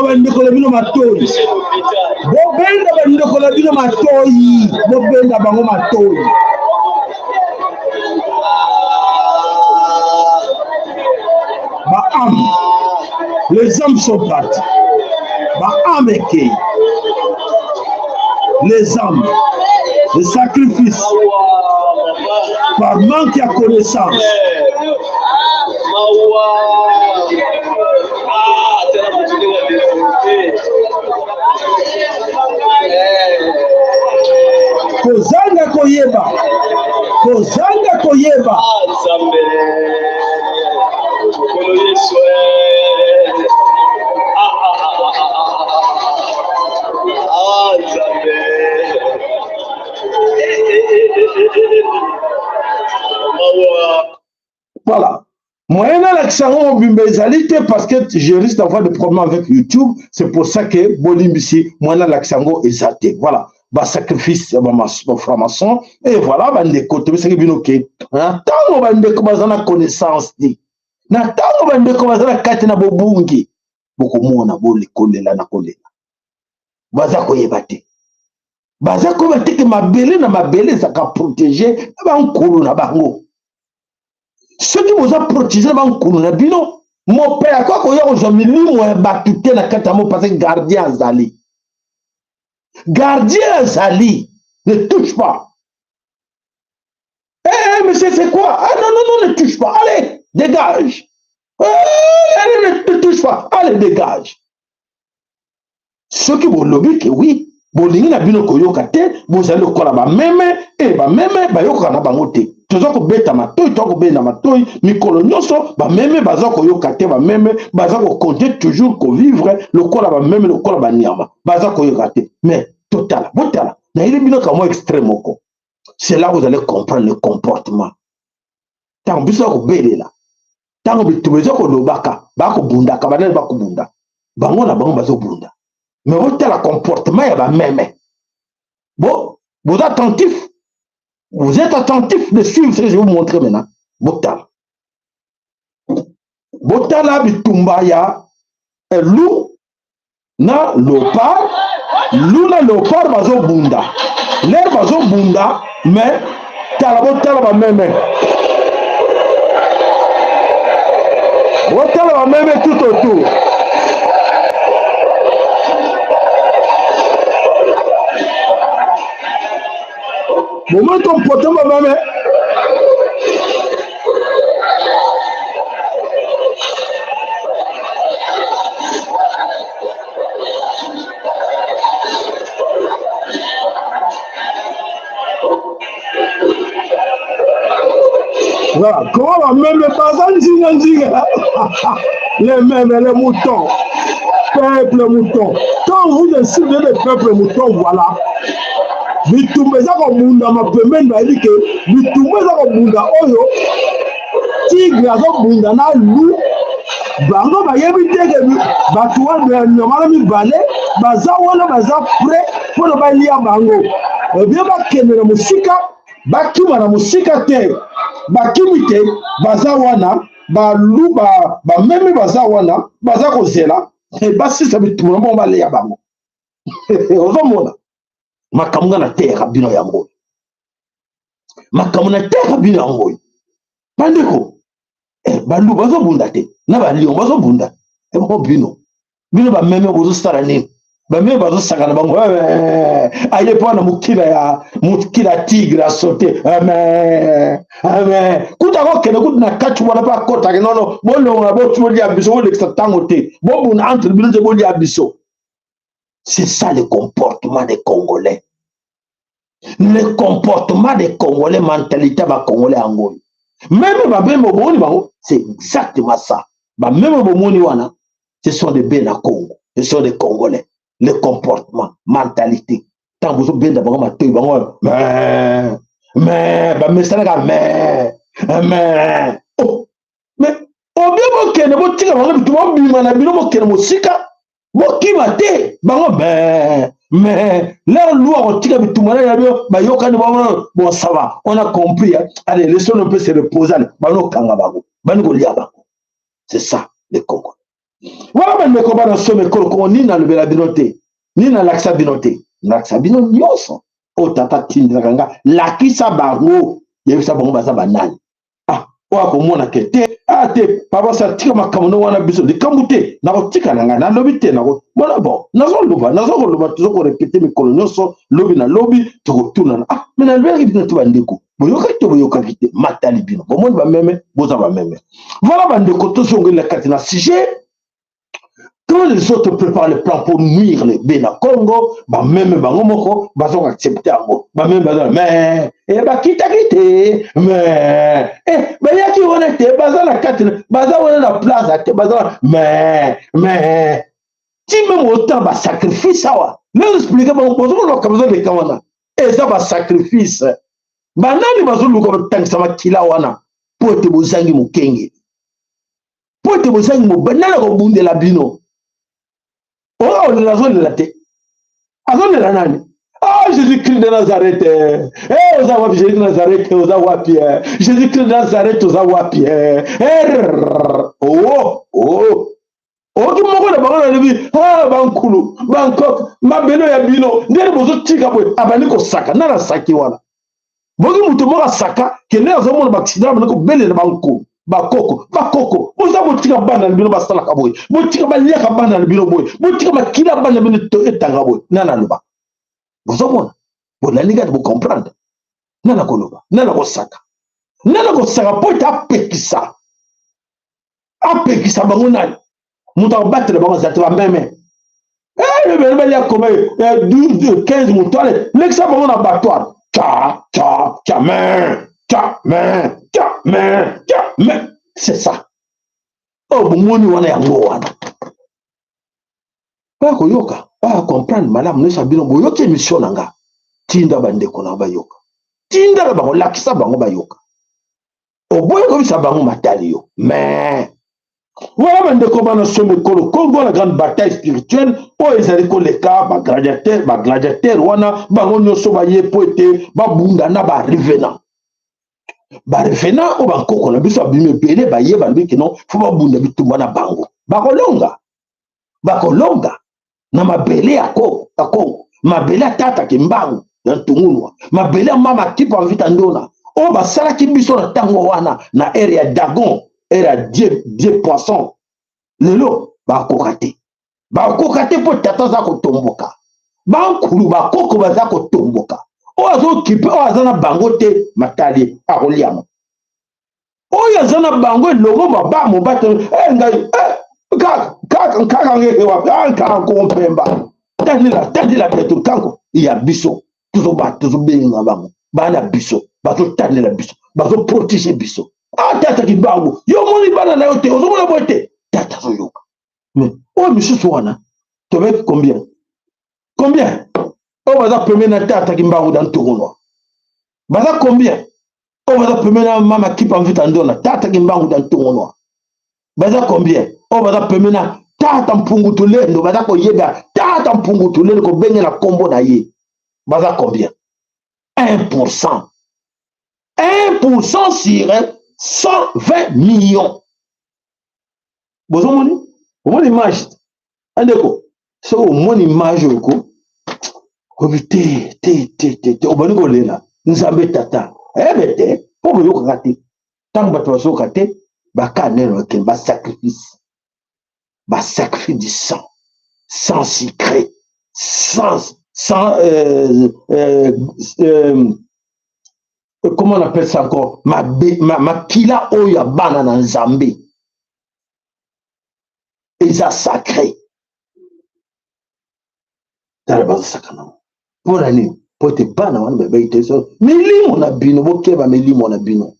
bandeko la bino matoi bobenda bandeko la bino matoi bobenda bango matoi les hommes sont partis Ameke. Les âmes, les sacrifices, par manque de connaissance. Kozanga koyeba. Kozanga koyeba. Voilà. Moi, l'accent au bimbezalité parce que je risque d'avoir des problèmes avec YouTube. C'est pour ça que Bolimbisi, moi, l'accent est athée. Voilà. Bah, sacrifice, ma franc-maçon. Et voilà, bah, des côtés, c'est bien ok. Tant on de commencer à connaissance. Na tant on de commencer à kate na bobungi. Beaucoup moins na boli kolela na kolela. Baza koyebate. Baza koyebate que ma belle, ça ka protéger. Ba nkulu na bango. Ceux qui vous ont protégé dans le bino, mon père, quoi qu'on y a aujourd'hui, moi, battuté na katamo parce que gardien Zali. Gardien Zali, ne touche pas. Eh, monsieur, c'est quoi? Ah non, ne touche pas. Allez, dégage. Allez, ne touche pas. Allez, dégage. Ceux qui vont lobby que oui, bolingi na bino koyokate, vous allez le quoi là-bas, même, et bah même, bah yoka na bangote. Toujours ko beta matoi, to ko beta matoi, mikolo nyoso, ba meme baza ko yokate, ba meme baza ko compter toujours ko vivre le kola ba meme le kola ba nyama, baza ko yokate. Mais total, botala, na ile bino ka mo extrême ko. C'est là où vous allez comprendre le comportement. Tant biso ko belela. Tant bitubezo ko lobaka, ba ko bunda, ka ba ko bunda. Bango na bango bazo bunda. Mais botala comportement ya ba meme. Bon, vous attentif. Vous êtes attentif de suivre ce que je vais vous montrer maintenant. Botala. Botala bitumbaya loup na léopard. Loup na léopard bazo bunda. L'air bazo bunda, mais tala botala ba meme. Botala ba meme tout autour. Moment comportement même. Voilà, comment va même pas les mêmes, les moutons, peuple mouton. Quand vous décidez de peuple mouton, voilà. Bitumbeza ko munda mapemeni ba elike bitumbeza ko munda oyo tigre azo munda na lu bango ba yebi tege batu wana nyamala mibale baza wana baza prêt pour ba lia bango bien ba kende na musika ba kima na musika te ba kimite baza wana ba lu ba meme baza wana baza ko zela e basi sa bitumba mo ba lia bango ozo mona makamuna na terre bino yango makamuna terre bino yango bandeko bandu bazo bunda te na ba lion bazo bunda mo bino ba meme bozo sala ni ba meme bazo saka na bango aye pa na mukila tigre a sauter amen kuta ko kene kuta na kachu wana pa kota ke nono bolo na bo tuoli abiso wo leksa tango te bo buna entre bino je boli abiso. C'est ça le comportement des Congolais. Le comportement des Congolais, mentalité des Congolais en Angola. Même c'est exactement ça. Même ce sont des Béna Congo. Ce sont des Congolais. Le comportement, mentalité. Tant que vous avez bien Mokimate, mais leur loi on tire bon ça va, on a compris. Allez, laissons un peu se reposer. C'est ça le Congo. Voilà, mais comment on somme Congo ni dans le Belabinoté, ni dans l'Axa Binoté. L'Axa Binoté, oh tata Tindaganga, la Kisa Barou, il y a eu ça bon baza banane. Ah, wa ko mona ke te te papa sa tika makamono wana biso de kamute na ko tika nanga na lobi te na ko mona bon na zo loba to ko répéter mi kolonyoso lobi na lobi to ko tuna ah mais na lobaki bino to bandeko boyoka kite matali bino bomoni ba meme boza ba meme voilà bandeko to songo la katina sujet. Quand les autres préparent le plan pour nuire les Bénin Congo, bah même bangomoko, bah ont accepté un mot, bah même mais bah quitte, mais bah y'a qui honnête, bah la carte, bah on la place, bah mais si même autant bah sacrifice ça, leur expliquer bah on a comme ça des kawana, et ça bah sacrifice, bah nani bah on comme tant que ça va kila wana, pour te bozangi mukenge, pour te bozangi mu banana ko bunde la bino. Oh, la zone de la tête. La zone de la nani. Ah, Jésus-Christ de Nazareth. Eh, aux awa Jésus de Nazareth, aux awa Pierre. Jésus-Christ de Nazareth, aux awa Pierre. Oh. Qui m'a dit, bah, on a ah, Bankulu, Bangkok, Mabelo ya bino. Ndere bozo tika boy. Abani ko saka, nana saki wana. Bozo mutu moka saka, kene azomo na accident, banako bele na Bankulu. Bakoko oza botika bana bino basala ka boy botika balia ka bana bino boy botika makila bana bino to etanga boy nana loba bozo bona bona linga de comprendre nana ko loba nana ko saka po ta apekisa bango nani muta battre bango zate ba meme le bel ya comme 12 15 mutale l'exa bango na battoire mais c'est ça. Oh, mon on est à moi. Pas koyoka, pas comprendre, madame, nous sabino boyoka émission nanga. Tinda bande kona bayoka. Tinda la bango lakisa bango bayoka. Oh, boy, comme ça bango matalio. Mais voilà bande komana somme kolo Congo la grande bataille spirituelle. Oh, ils allaient les cas, ba gladiateur, wana, bango nyoso ba ye poete, ba bunda na ba revenant. Ba revenant o bankoko na biso abime pele ba ye ba mbiki non fo ba bunda bitumba na bango bakolonga na mabele yako mabele atata kimbangu na tungunwa mabele mama kipa vita ndona o basala kibiso na tango wana na area Dagon area Dieu poisson lelo bakokate po tata za kotomboka bankulu bakoko baza kotomboka ozo kipe ozana bango te matali akoliamo oyo azana bango logo baba mo bato ngai kaka ngeke wa kaka kompemba tandila petu kanko ya biso tuzo benga bango bana biso bato tandila biso bato protéger biso tata ki bango yo moni bana na yote ozo mona bote tata zo yoka mais o monsieur wana to vet combien on va premier na tata kimbangu dans tournoi. Baza combien? On va premier na mama qui pa vite ndona tata kimbangu dans tournoi. Baza combien? On va premier na tata mpungu tulendo baza ko yeba tata mpungu tulendo ko benye na kombo na ye. Baza combien? 1%. 1% sur 120 millions. Bozo moni? Mon image. Andeko. So mon image ko obani kolela nzambe tata ebete po boyoka kate tango bato basoka te bakanelo ke sacrifice du sang secret comment on appelle ça encore makila oyo bana na nzambe eza sacré tala bazosakana pour aller pour te bana wana bebe so milimo na bino bokeba milimo na bino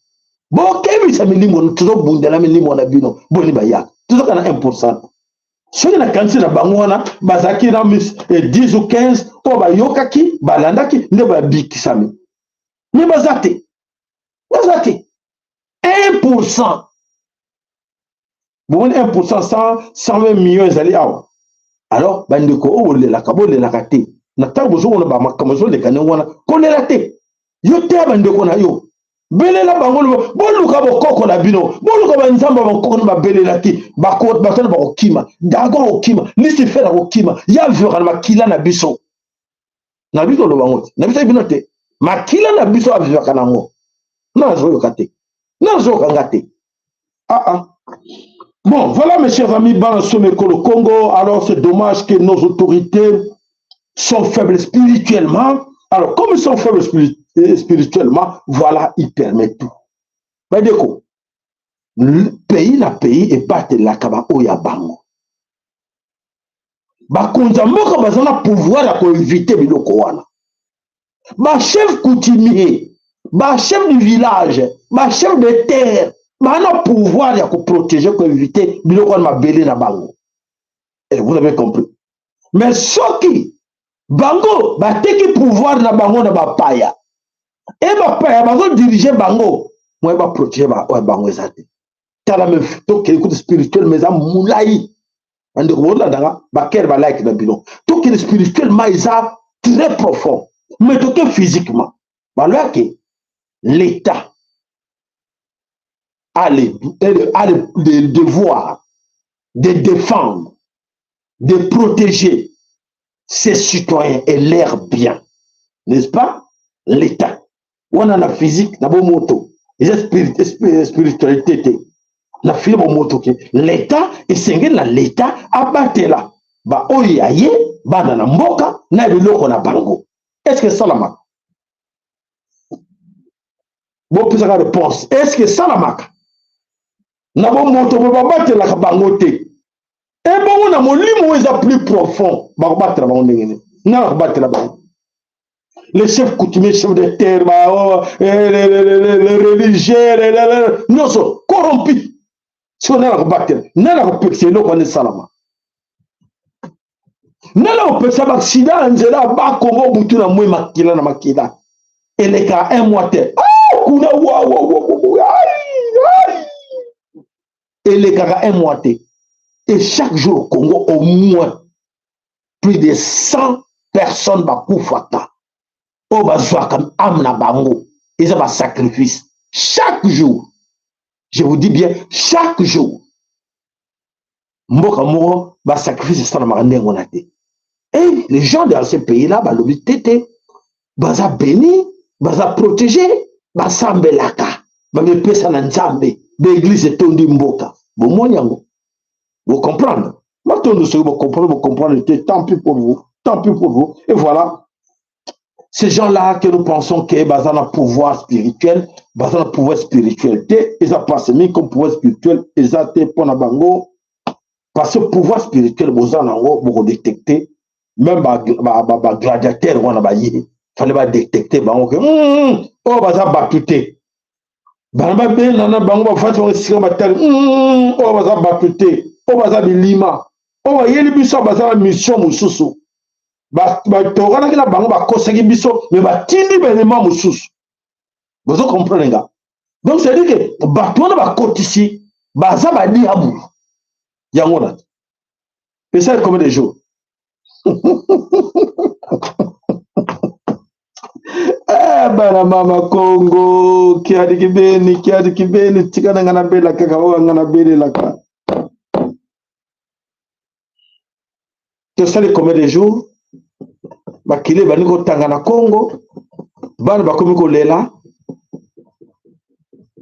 bokebisa milimo tuzo bundela milimo na bino boni bayaka tuzo kana 1%. Soki na kanisi na bango wana bazaki na 10 ou 15 po bayokaki balandaki nde babikisami me bazate 1%. Bon 1% 120 millions ezali awa alors bandeko olelaka bolelaka te na tango bozongona bamakambo le kane wana kolela te yo te bandeko na yo belela bango boluka bokoko na bino boluka banzamba bakoko na babelela te batana bakokima dago okima Lucifer akokima ya vura na makila na biso lobango na biso bino te makila na biso avivaka nango na zoyoka te Bon, voilà mes chers amis, le Congo. Alors c'est dommage que nos autorités sont faibles spirituellement. Alors comme ils sont faibles spirituellement, voilà, ils permettent tout. Le pays et pas de la kaba oya bango. Bakonza moko bazana pouvoir pour éviter biloko wana. Ba chef coutumier, ba chef du village, ba chef de terre, ba na pouvoir ya ko protéger pour éviter biloko wana mabele na bango. Et vous avez compris. Mais soki bango ba teki pouvoir na bango na ba paya. Et ba paya bazo diriger bango, moi ba protéger ba bango ezate. Tala me to ke écoute spirituel mais a moulayi. Ande ko la danga ba ker ba like na bilo. To ke spirituellement isa très profond. Mais tout physiquement, alors que l'État a le devoir de défendre, de protéger ses citoyens et leurs biens. N'est-ce pas? L'État. On a la physique, la moto, la spiritualité. La film moto, l'État, et c'est l'État a battu là. Ba oyaye, ba na mboka, na biloko na bango. Est-ce que ça la marque? Bon, plus la réponse. Est-ce que ça la marque? Na bon moto ba battre la bangote. Et bon on a mon limo est plus profond. Ba battre la bangote ngene. Na battre la bangote. Les chefs coutumiers, chefs de terre, les religieux, non sont corrompus. Si on a la battre, na la percer le connaît salama. Na la percer l'accident nzela ba Congo butu na moi makila na makila. Et les cas un mois terre. Et les gars un mois. Et chaque jour au Congo, au moins plus de 100 personnes va koufata. Oh, bah, comme amna bango. Ils ont un sacrifice. Chaque jour. Je vous dis bien, chaque jour. Mboka moro, va sacrifice ça na Et les gens dans ce pays-là, bah, l'objet tété, bah, ça béni. Baza protéger basambelaka bamepesa na nzambe l'église tondi mboka bomonyango vous comprendre matondo ce vous comprendre tant pis pour vous et voilà ces gens-là que nous pensons que baza na pouvoir spirituel ils ont passé mis comme pouvoir spirituel ils ont été pour na bango parce que pouvoir spirituel boza nango pour détecter même ba gladiateur wana ba yi fallait pas détecter bango que oh baza batute bana ben nana bango ba fati on sika batal oh baza batute oh baza bilima oh yeli biso baza mission mususu ba tokana kila bango ba kosaki biso mais ba tindi benema mususu vous comprenez nga donc c'est dire que bato na ba kotisi baza ba diabu yango na et ça combien de jours bana mama Congo kiadi kibeni tikana ngana bela kaka wa ngana bele laka que ça les combien de jours bakile bani ko tangana Congo bana bakomi ko lela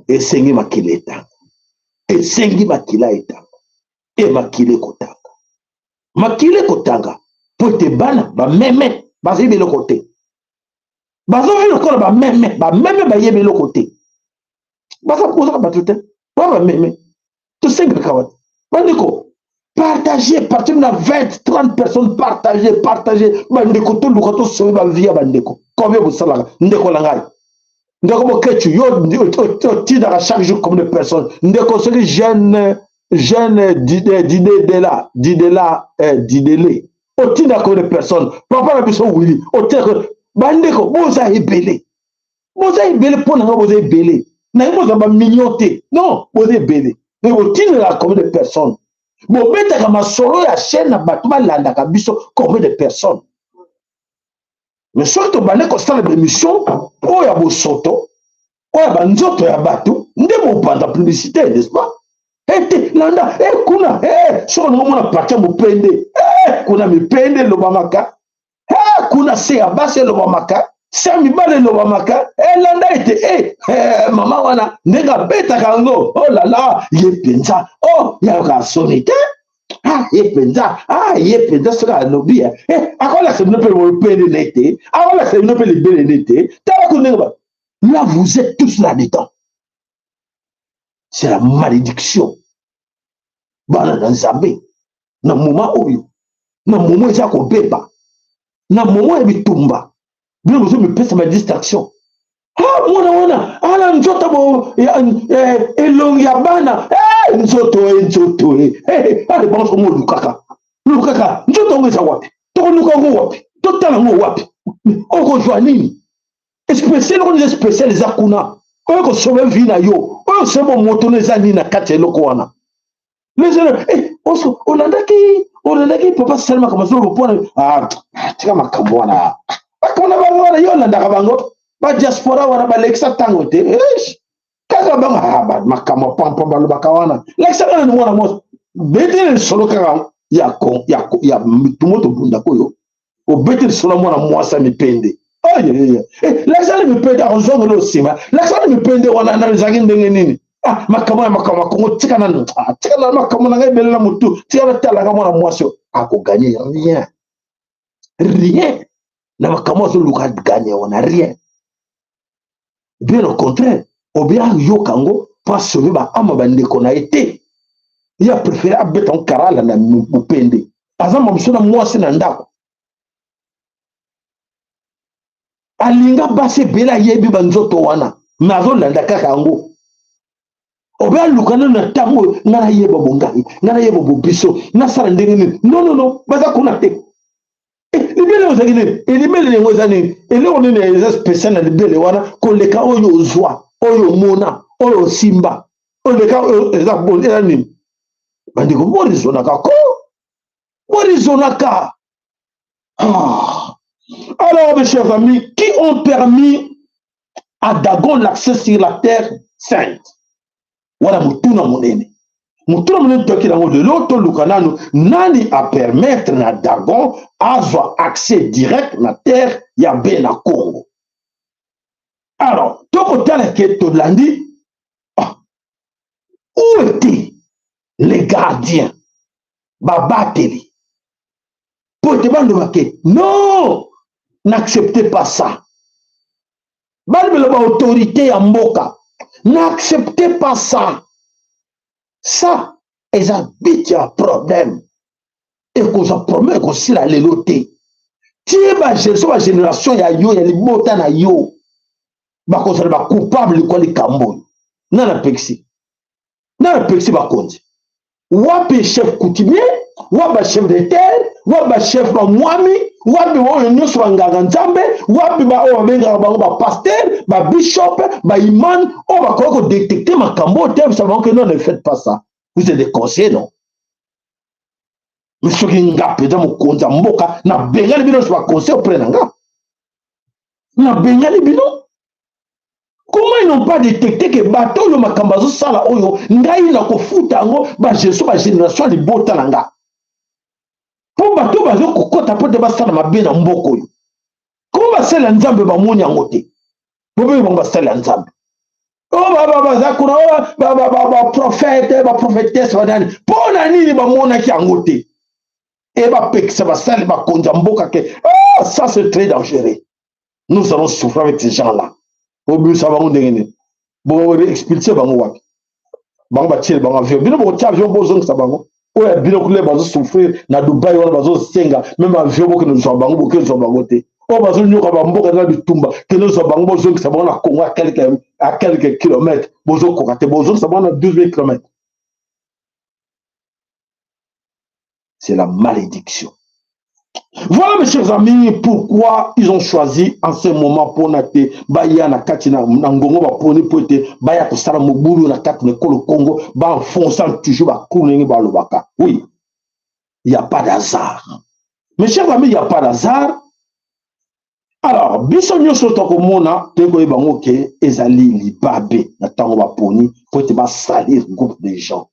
et sengi makileta et sengi makila eta et makile kotanga pour te bana ba meme bazibi le côté bazo vi le corps ba meme ba yebi le côté baza poza ba tout ba meme to sengi kawat bandiko partager partir na 20 30 personnes partager bandiko to lukato so ba via bandiko combien vous sala ndeko la ngai ndeko mo kechu yo ti dans chaque jour comme de personnes ndeko ce jeune d'idée au tinda comme de personnes papa na biso wili au tere bandeko boza ebele pour nga boza ebele na boza ba millionté non boza ebele mais au tinda comme de personnes bo beta kama solo ya chaîne na bato balanda ka biso comme de personnes mais surtout bandeko sala de mission o ya bosoto o ya banzoto ya bato ndemo panda publicité n'est-ce pas landa kuna soko ngo mona patia mupende kuna mipende lobamaka kuna se ya base lobamaka Sami bale lo maka elanda ete mama wana ndega beta kango oh la la ye penza oh ya ka sonite ye penza ye penza sera lobi akola se ne peut le pele nete akola se ne peut le bele nete ta ko ndega là vous êtes tous là dedans. C'est la malédiction bana na nzambe na moment oyo na moment eza ko beba na moment ebitumba bien vous me pèse ma distraction. Mwana ala nzota bo elongi ya bana nzoto ale banso mo lukaka nzoto ngeza wapi to luka ngo wapi to tala ngo wapi oko jwa nini spécial ko ni spécial za kuna ko sauver vie na yo o sebo moto neza nini na kati eloko wana les gens oso olandaki papa Salma kama zolo pona tika makambo wana bakona bangwana yo landaka bango ba diaspora wana ba lexa tango te kaka banga makambo pampa balobaka wana lexa kana ni mwana moso bete solo kaka ya tumoto bunda koyo o bete solo mwana mwasa mipende lexa ni mipende azongo lo sima lexa ni mipende wana na zaki ndenge nini makambo kongo tika na makambo na ngai belela mutu tika na tala mwana mwasa ako gagner rien na makambo zo luka gagner on a rien. Bien au contraire, au bien yokango pas sauver ba ama bande qu'on a été. Il a préféré abeton en karala na mupende. Azama msona mwasi na ndako. Alinga base bela yebi banzoto wana. Nazo landa kaka yango. Obea lukana na tango ngana yeba bongai, ngana yeba bobiso, na sala ndenge nini. Non, baza kuna te. Libele ozagine, libele ngozani, ele onene eza spécial na libele wana koleka oyo ozwa, oyo mona, oyo simba, oleka eza bonela nini. Bandiko borizonaka ko. Borizonaka. Alors mes chers amis, qui ont permis à Dagon l'accès sur la terre sainte? Voilà mutuna monene. Mutuna monene toki nango de l'autre lukanano nani a permettre na Dagon avoir accès direct na terre ya be na Congo. Alors, toko tala ke to landi où étaient les gardiens babateli pour te demander non, n'acceptez pas ça. Balbele ba autorité ya mboka, n'acceptez pas ça. Ça, ils habitent un problème. Et qu'on se promet qu'on s'y la léloté. Si ma génération ya yo, ya li bota na yo, ba qu'on se ba coupable quoi les Cambon. Nana pexi ba konzi. Wapi chef coutumier, wapi chef de terre, wapi chef ba mwami, wapi wa nyuso nganga nzambe, wapi ba o benga ba pasteur, ba bishop, ba imam, on va quoi détecter ma cambo, ça va que non, ne faites pas ça. Vous êtes des conseillers, non? Mais ce qui ngape dans mon compte mboka na bengali bino soit conseil auprès nanga. Na bengali bino. Comment ils n'ont pas détecté que bateau le makambazo sala oyo ngai na ko futa ngo ba jesu ba génération li bota nanga. Pour bateau bazo kokota pour de basala mabe na mboko yo. Comment ba sala nzambe ba monya ngote? Bobe ba sala nzambe. Oh ba prophète ba prophétesse ba dani. Pour na nini ba mona ki ngote? Et bah, ça va salir, bah, ça c'est très dangereux. Nous allons souffrir avec ces gens-là. Au but, ça va nous dégainer. Bon, expulser, bah, nous, bah, bah, tirer, bah, avion. Bien, bon, tiens, avion, bon, ça va, non? Ouais, bien, on va souffrir, na Dubaï, on va senga, même avion, que nous sommes, bah, que nous sommes, bah, côté. Oh, bah, nous, on va mourir, Tumba, que nous sommes, bah, que ça va, on a Congo à quelques kilomètres. Bozo, Kokate, Bozo, ça va, on a 12 000 kilomètres. C'est la malédiction. Voilà mes chers amis, pourquoi ils ont choisi en ce moment pour nater baya na katina ngongo ba poni pote baya to sala mobulu na katina kolo Congo ba enfonçant toujours ba kuningi ba lobaka. Oui. Il n'y a pas d'hasard. Mes chers amis, il n'y a pas d'hasard. Alors, bisonyo soto ko mona teko e bango ke ezali libabe na tango ba poni pour te ba salir groupe de gens.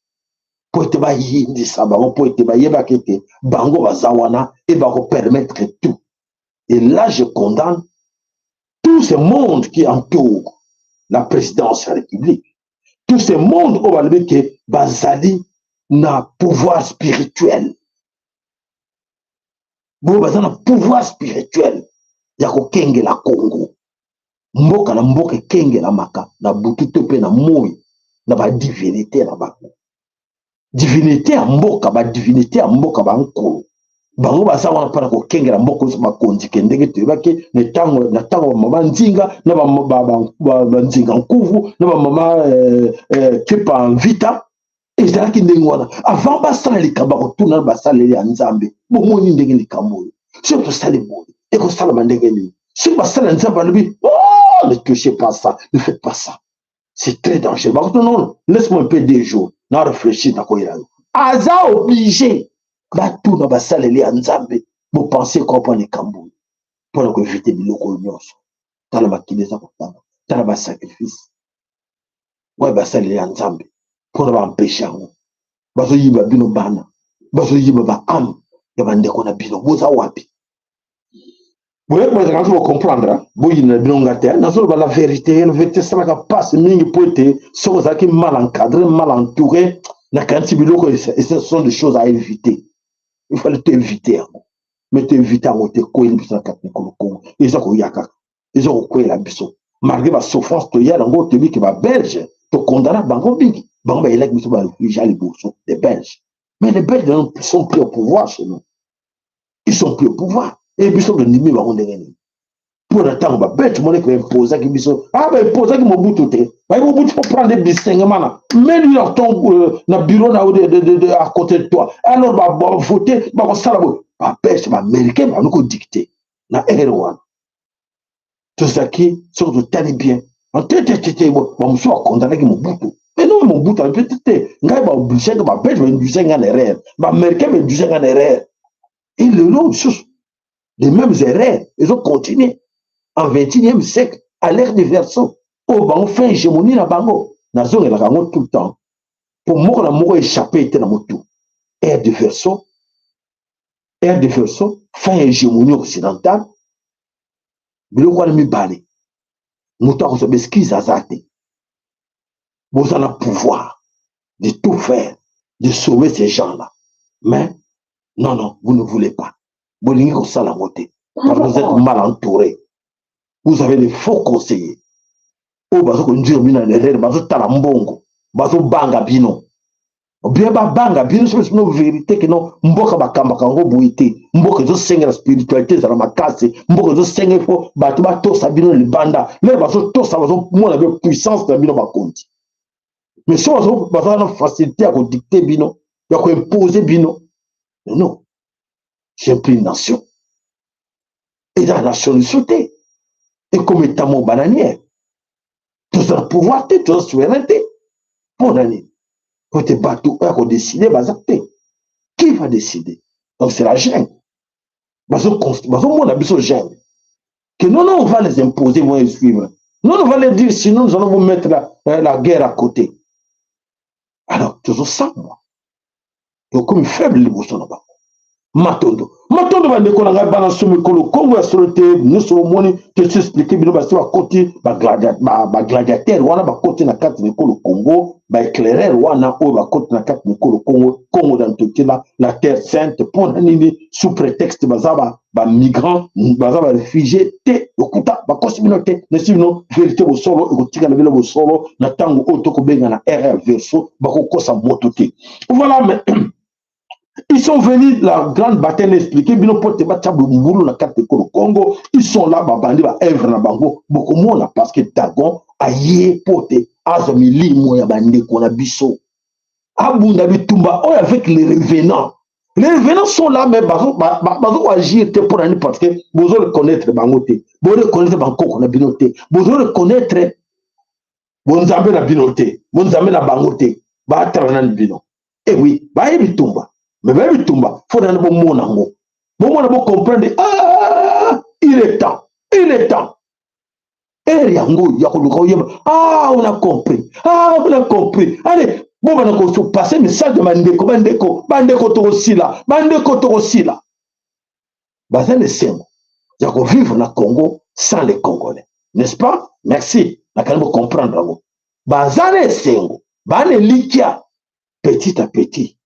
Pour te ba yindi sabango pour te ba yeba kete bango bazawana et ba permettre tout. Et là je condamne tout ce monde qui entoure la présidence de la République, tout ce monde où on va dire que Bazali n'a pouvoir spirituel. Bon, Bazali n'a pouvoir spirituel. Il y a Kenge la Congo. Mboka na mboka Kenge la Maka, na butu tope na moi, na ba divinité na ba. Divinité à mboka, ba divinité à mboka ba nkolo. Bango basa wana para ko kengera mboko so makonzi kendenge tebake ne tango na tango mama nzinga na ba nzinga nkuvu na ba mama kepa vita ezalaki ndenge wana avant basala likamba kotuna basaleli ya nzambe bomoni ndenge likambo si to sale bo et ko sala bandenge ni si basala nzambe alobi oh ne touchez pas ça, ne faites pas ça, c'est très dangereux. Non, laisse-moi un peu des jours na réfléchir na ko ira aza obligé batou na basaleli anzambe bo penser comprendre kambo pour éviter biloko nyonso tala makileza kotanga tala ba sacrifice ouais basaleli anzambe pour ba empêcher ngo bazo yiba bino bana bazo yiba ba am ya bandeko na bino boza wapi boye kwa quand vous comprendre boyi na bino ngate na zo ba la vérité ça ka passe mingi poete so za ki mal encadré mal entouré na kanti biloko et ce sont des choses à éviter. Il fallait t'éviter. Mais t'éviter à monter quoi il y a quatre Congo. Ils ont yaka. Ils ont quoi la biso. Malgré ma souffrance, tu y a dans te dit que va belge, te condamne bango big. Bango il est que va réfugier les bourgeois, les Belges. Mais les Belges sont plus au pouvoir chez nous. Ils sont plus au pouvoir. Et ils sont de nimi bango ndengeni. Pour attendre ba belge mon que imposer qui biso. Ah ben imposer qui Mobutu te. Ba Mobutu pour prendre des bisengema na. Mais lui dans ton na bureau na à côté de toi. Alors ba voter ba ko sala bo. Ba belge ba américain ba nous dicter. Na R1. Tout ça qui sont de tali bien. En tête ba muso condamné qui Mobutu. Mais non Mobutu peut-être ngai ba obligé que ba belge ba induire en erreur. Ba américain ba induire en erreur. Et le long les mêmes erreurs, ils ont continué. En 21e siècle, à l'ère des versos, au bango fait hégémonie na bango, na zone la bango tout le temps. Pour moi, la mort échappé était dans mon tout. Ère de versos, fin hégémonie occidentale, mais le roi mi balé. Mouta ko sobe skiza zate. Vous avez le pouvoir de tout faire, de sauver ces gens-là. Mais, non, vous ne voulez pas. Vous n'avez pas ça la montée. Vous êtes mal entouré. Vous avez des faux conseillers. Oh, bazo konjiro bina derrière, bazo talambongo, bazo banga bino. Bien ba banga bino, c'est une vérité que non, mboka bakamba kango boité, mboka zo senga la spiritualité za makase, mboka zo senga fo bato ba to sabino le banda, mais bazo to sa bazo mo la puissance de bino ba konti. Mais so bazo na facilité à dicter bino, ya ko imposer bino. Non. J'ai pris une nation. Et dans la nation du sauté. Et comme état mon bananière, tout ça pouvoir, tout ça souveraineté. Pour l'année. Pour te battre, pour décider, qui va décider? Donc c'est la gêne. On a besoin de gêne. Que non, on va les imposer, on va les suivre. Non, on va les dire, sinon nous allons vous mettre la guerre à côté. Alors, toujours ça, moi. Donc comme faible, les bourgeois là-bas. Matondo va décoller la balance sur le Congo, nous sommes te s'expliquer, nous allons à côté, gladiateur, on a côté na carte de Congo, éclairer, on a côté na carte de Congo dans tout la terre sainte, pour l'année, sous prétexte, migrants, réfugiés, okuta, communauté, ne sinon, vérité au solo, et tika la ville au solo, na tango auto benga na RR verso, kosa mototé. Voilà, mais. Ils sont venus, la grande bataille l'expliquer, Congo, ils sont là, beaucoup moins parce que Dagon a yé poté, azomili, moya bande, qu'on a bisso. Abunda bitumba, avec les revenants. Les revenants sont là, mais bazo agir pour aller parce que vous allez connaître Bangoté, vous allez connaître Banco qu'on a binoté, vous allez connaître Bonzambe na binoté, Bonzambe na Bangoté, Bataran bino. Eh oui, bah bitumba. Mais même Tumba, il faut un bon mot nango. Bon mot nango comprendre. Ah, il est temps. Et yango, ah, on a compris. Allez, bon, on a passer message de Bandeko Torosila. Bazen le Semo. Il y a vivre na Congo sans les Congolais. n'est-ce pas? Merci. Nakani comprendre. Bazane sengo, bane likia, petit à petit.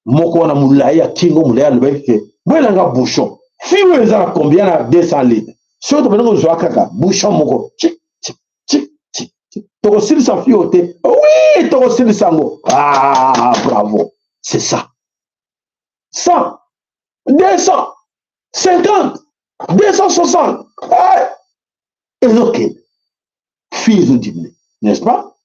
Moko wana moulaya kingo moulaya lobeke. Bwelanga bouchon. Fiwe ezala combien na 200 litres. Surtout benongo zoakaka bouchon moko. Tchik tchik tchik tchik tchik. Toko silisa fiote. Oui, toko silisa ngo. Ah, bravo. C'est ça. 100, 200, 50, 260. Et ok. Filles ont diminué, n'est-ce pas?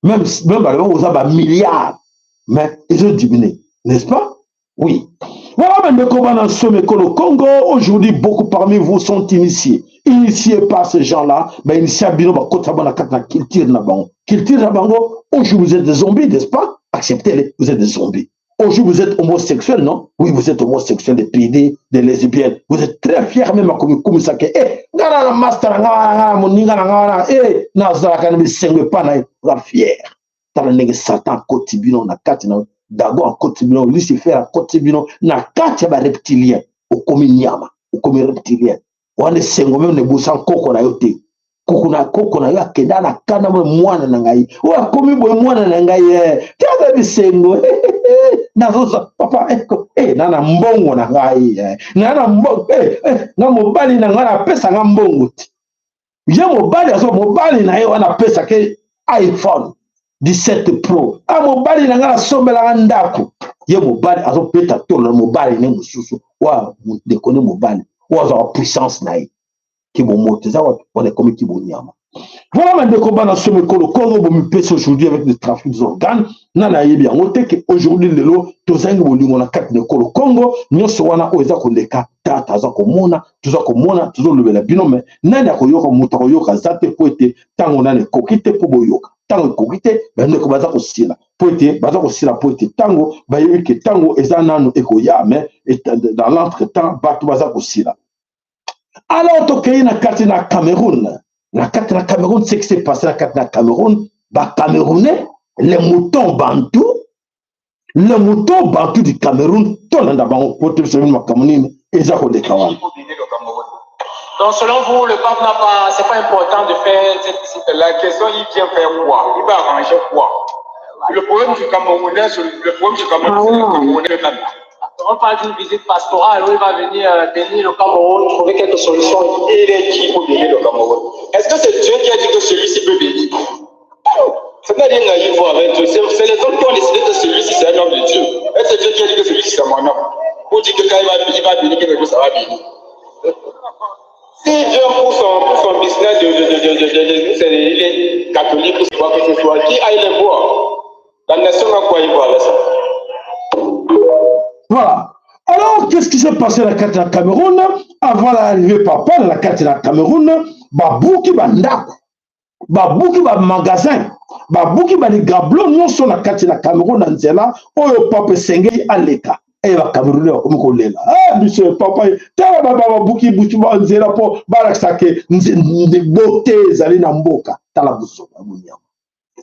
Même aux a milliards, mais ils ont diminué, n'est-ce pas? Oui. Voilà, mais comment dans ce Congo, aujourd'hui, beaucoup parmi vous sont initiés. Initiés par ces gens-là, mais initiés à Bino, culture, aujourd'hui, vous êtes des zombies, n'est-ce pas? Acceptez-les, vous êtes des zombies. Aujourd'hui, vous êtes homosexuels, non? Oui, vous êtes homosexuels, des PD, des lesbiennes. Vous êtes très fiers même à comme ça que, la master, vous êtes fiers. T'as le Satan, Kotibino, na Katina, Dago, en Kotibino, Lucifer, en Kotibino, na Katia, reptilien, au Kominyama, au Komi reptilien. On est sengomé, ne boussant Koko na yote. Koko na ya keda na kana mwana na ngai. Wa komi boy mwana na ngai. Tia bi sengo. Nazosa papa nana mbongo na ngai. Nana mbongo na mobali na ngana pesa nga mbongo. Ye mobali aso mobali na ye wana pesa ke iPhone 17 Pro. A mobali na ngana sombela ndako. Ye mobali aso peta tolo mobali ne mususu. Wa dekone mobali. Wa za puissance na ye. Qui vont monter ça, on est comme qui vont nyama. Voilà maintenant comment dans ce Congo, Congo me pèse aujourd'hui avec le trafic des organes. Nana yebi en ote que aujourd'hui le lot, tous un gros limon à quatre de Congo, nous sommes à oza kondeka, tata za komona, toujours le bel binôme. Nana koyoka mutaro yoka zate poete, tango nane kokite po boyoka. Tango kokite, ben ne kobaza kosila. Poete, baza kosila poete tango, bayebi que tango ezanano ekoya, mais dans l'entretemps, batu baza kosila. Alors, tu na katina Cameroun. Na katina Cameroun, c'est ce qui s'est passé na katina Cameroun. Bah, Camerounais, les moutons bantous du Cameroun, tout le monde pour te souvenir de Cameroun, et ça, de Kawan. Donc, selon vous, le pape n'a pas, c'est pas important de faire cette visite. La question, il vient faire quoi? Il va arranger quoi? Le problème du Camerounais, c'est le Camerounais. On parle d'une visite pastorale où il va venir bénir le Cameroun, trouver quelques solutions. Il est qui pour bénir le Cameroun? Est-ce que c'est Dieu qui a dit que celui-ci peut bénir? C'est pas des naïfs avec Dieu. C'est les hommes qui ont décidé que celui-ci c'est un homme de Dieu. Et c'est Dieu qui a dit que celui-ci c'est mon homme. Pour dire que quand il va bénir quelque chose, ça va bénir. S'il vient pour son business il est catholique, ou quoi que ce soit, qui aille le voir? La nation a quoi il voit avec ça? Voilà. Alors, qu'est-ce qui s'est passé dans la carte de la Cameroun? Avant l'arrivée papa dans la carte de la Cameroun, babouki bandako, babouki ba magasin, babouki ba les gablons, nous sommes la carte de la Cameroun dans Zela, oyo papa sengei aleka. Et va Camerounais comme kolela. Ah, monsieur papa, tala babouki bouti ba Zela po barakake de beauté zali na mboka, tala buso babunya.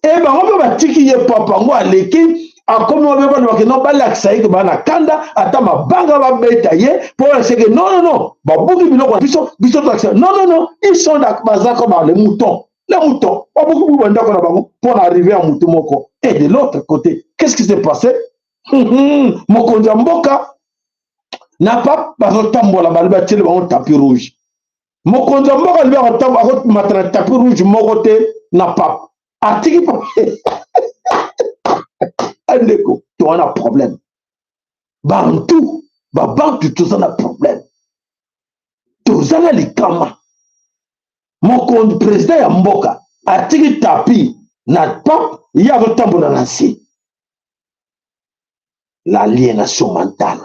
Et ba on va tiki ye papa ngo aleki. A comme on veut pas que non pas l'accès que bana kanda atama banga va beta ye pour c'est que non beaucoup biloko biso l'accès non ils sont dans comme les moutons pas beaucoup banda ko na bango pour arriver à mouton moko. Et de l'autre côté qu'est-ce qui s'est passé? Mokonza mboka n'a pas bazotambola balba tele bango tapis rouge. Mokonza mboka libera tambola matra tapis rouge mokote n'a pas atiki pas. Tu as un problème. Bantou, tu as un problème. Tu as un likama. Mon président ya mboka a tiré tapis n'a pas il y a le temps pour lancer l'aliénation mentale.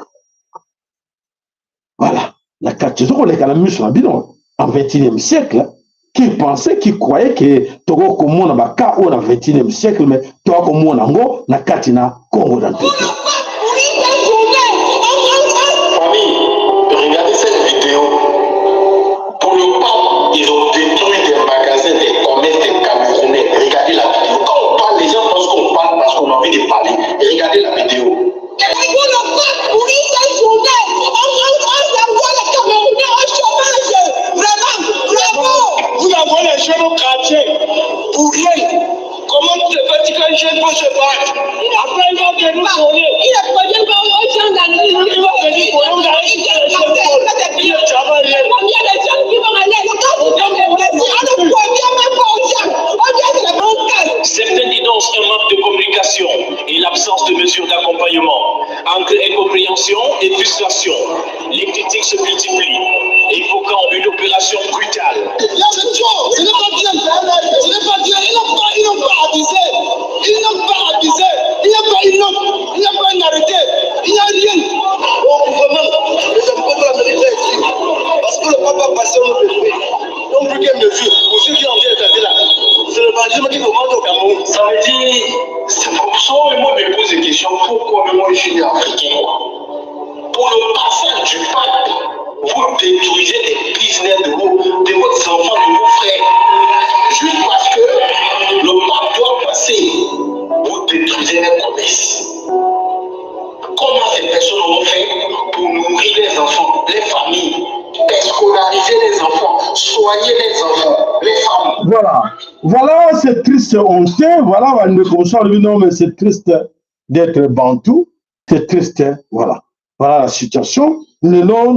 Voilà. La cathédrale on est quand même sur la bilan en 21e siècle. Qui pensait, qui croyait que Togo comme on a cas au 21e siècle, mais toi comme on a ngo na katina Congo dans tout. Famille, regardez cette vidéo. Pour le pape, ils ont détruit des magasins, des commerces, des Camerounais. Regardez la vidéo. Quand on parle, les gens pensent qu'on parle parce qu'on a envie de parler. Regardez la vidéo. Et pour le pape, pour une seule journée, on envoie les Camerounais au chômage. Vraiment, bravo. Vous envoyez les incompréhension et frustration. Les critiques se multiplient, évoquant une opération brutale. Là, c'est trop. Ce n'est pas Dieu. Ce n'est pas Dieu. Ils n'ont pas abusé. Ils n'ont pas abusé. Il n'y a pas une note. Il n'y a pas une arrêté. Il n'y a rien. Donc, vraiment, les avocats de la vérité ici. Parce que le papa a passé au pays. Donc, plus qu'une mesure. Pour ceux qui ont été établis là, c'est le bandit qui commande au Cameroun. Ça veut dire, c'est pour ça que moi je me pose des questions. Pourquoi moi je suis africain? Pour le passage du pape, vous détruisez les business de vos enfants, de vos frères. Juste parce que le pape doit passer, vous détruisez les commerces. Comment ces personnes ont fait pour nourrir les enfants, les familles, scolariser les enfants, soigner les enfants, les femmes? Voilà, c'est triste, on sait, voilà, non, mais c'est triste d'être bantou, c'est triste, voilà. Voilà la situation. Les blancs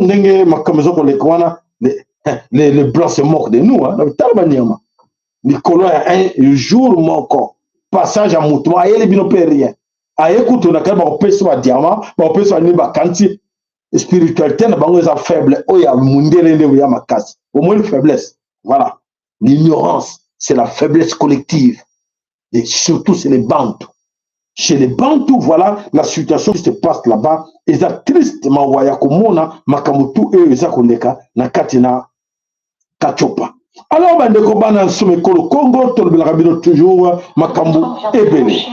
se moquent de nous, hein. Les colons, un jour, encore, passage à Moutouma, et les binopés, rien. A écoute, on a quand même un peu sur un diamant, on peut sur un quantité spiritualité, on est faible, oh, il y a ma casse. Au moins, une faiblesse. Voilà. L'ignorance, c'est la faiblesse collective. Et surtout, c'est les Bantous. Chez les Bantous, voilà la situation qui se passe là-bas. Ils sont tristement voyés comme on Makamutu et ils ont na Katina Kachopa. Alors, bandeko bana somekolo Congo, toujours Makambu et Béni.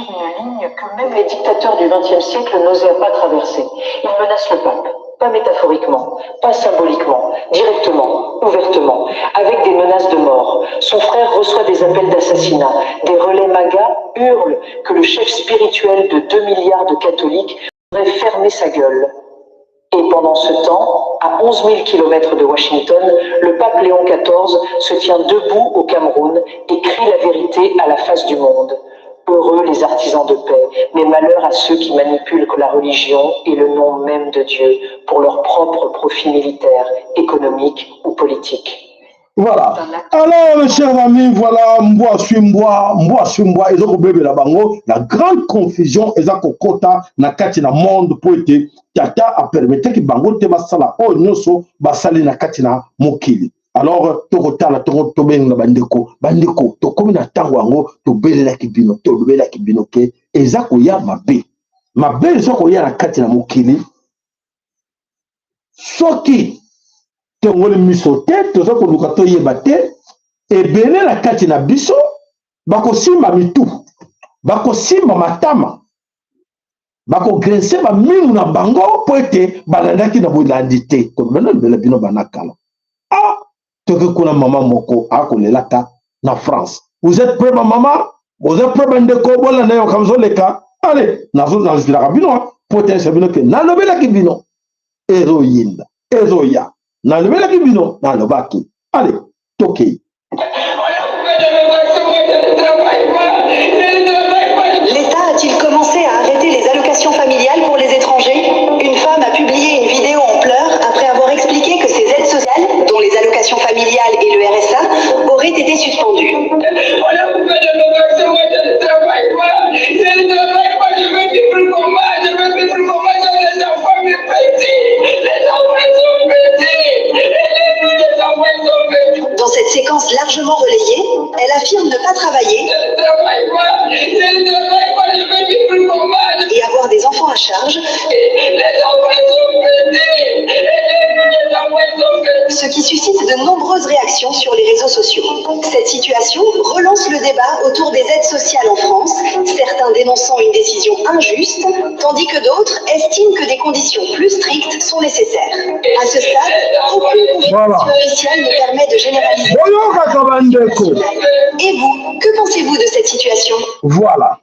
Que même les dictateurs du XXe siècle n'osaient pas traverser. Ils menacent le pape, pas métaphoriquement, pas symboliquement, directement, ouvertement, avec des menaces de mort. Son frère reçoit des appels d'assassinat. Des relais MAGA hurlent que le chef spirituel de 2 milliards de catholiques aurait fermé sa gueule. Et pendant ce temps, à 11 000 km de Washington, le pape Léon XIV se tient debout au Cameroun et crie la vérité à la face du monde. Heureux les artisans de paix, mais malheur à ceux qui manipulent la religion et le nom même de Dieu pour leur propre profit militaire, économique ou politique. Voilà. Alors, mes chers amis, voilà, la grande confusion, Kota, na katina monde, pour être, Tata a permis que Bango te basala, oh, nyoso, basali na katina mokili. Alors, tokotala, tokotobeng na bandeko, tokomi na tango yango, tobelela kibino, ke, ezako ya mabe. Mabe, ezako ya na katina mokili. Soki, tongoli miso te, tozako lukato yeba te, ebele na kati na biso, bako simba mitu, bako simba matama, bako grense ba mingu na bango, po ete balandaki na boilandi te, tobele bela bino banakala. Ah, toke kuna mama moko, ako lelaka na France. Vous êtes prêts, ma maman? Vous êtes prêts, bandeko, bola na yo kamzo leka? Allez, nazo la bino, po ete sabino ke, nalobela ki bino, ezo yinda, ezo ya. Nalobela ki bino, nalobaki. Allez, toke. L'État a-t-il commencé à arrêter les allocations familiales pour les étrangers? Une femme a publié une vidéo en pleurs après avoir expliqué que ces aides sociales, dont les allocations familiales et le RSA, auraient été suspendues. Dans cette séquence largement relayée, elle affirme ne pas travailler et avoir des enfants à charge, ce qui suscite de nombreuses réactions sur les réseaux sociaux. Cette situation relance le débat autour des aides sociales en France, certains dénonçant une décision injuste, tandis que d'autres estiment que des conditions plus strictes sont nécessaires. À ce stade, aucune confirmation officielle ne permet de généraliser. Et vous, que pensez-vous de cette situation? Voilà.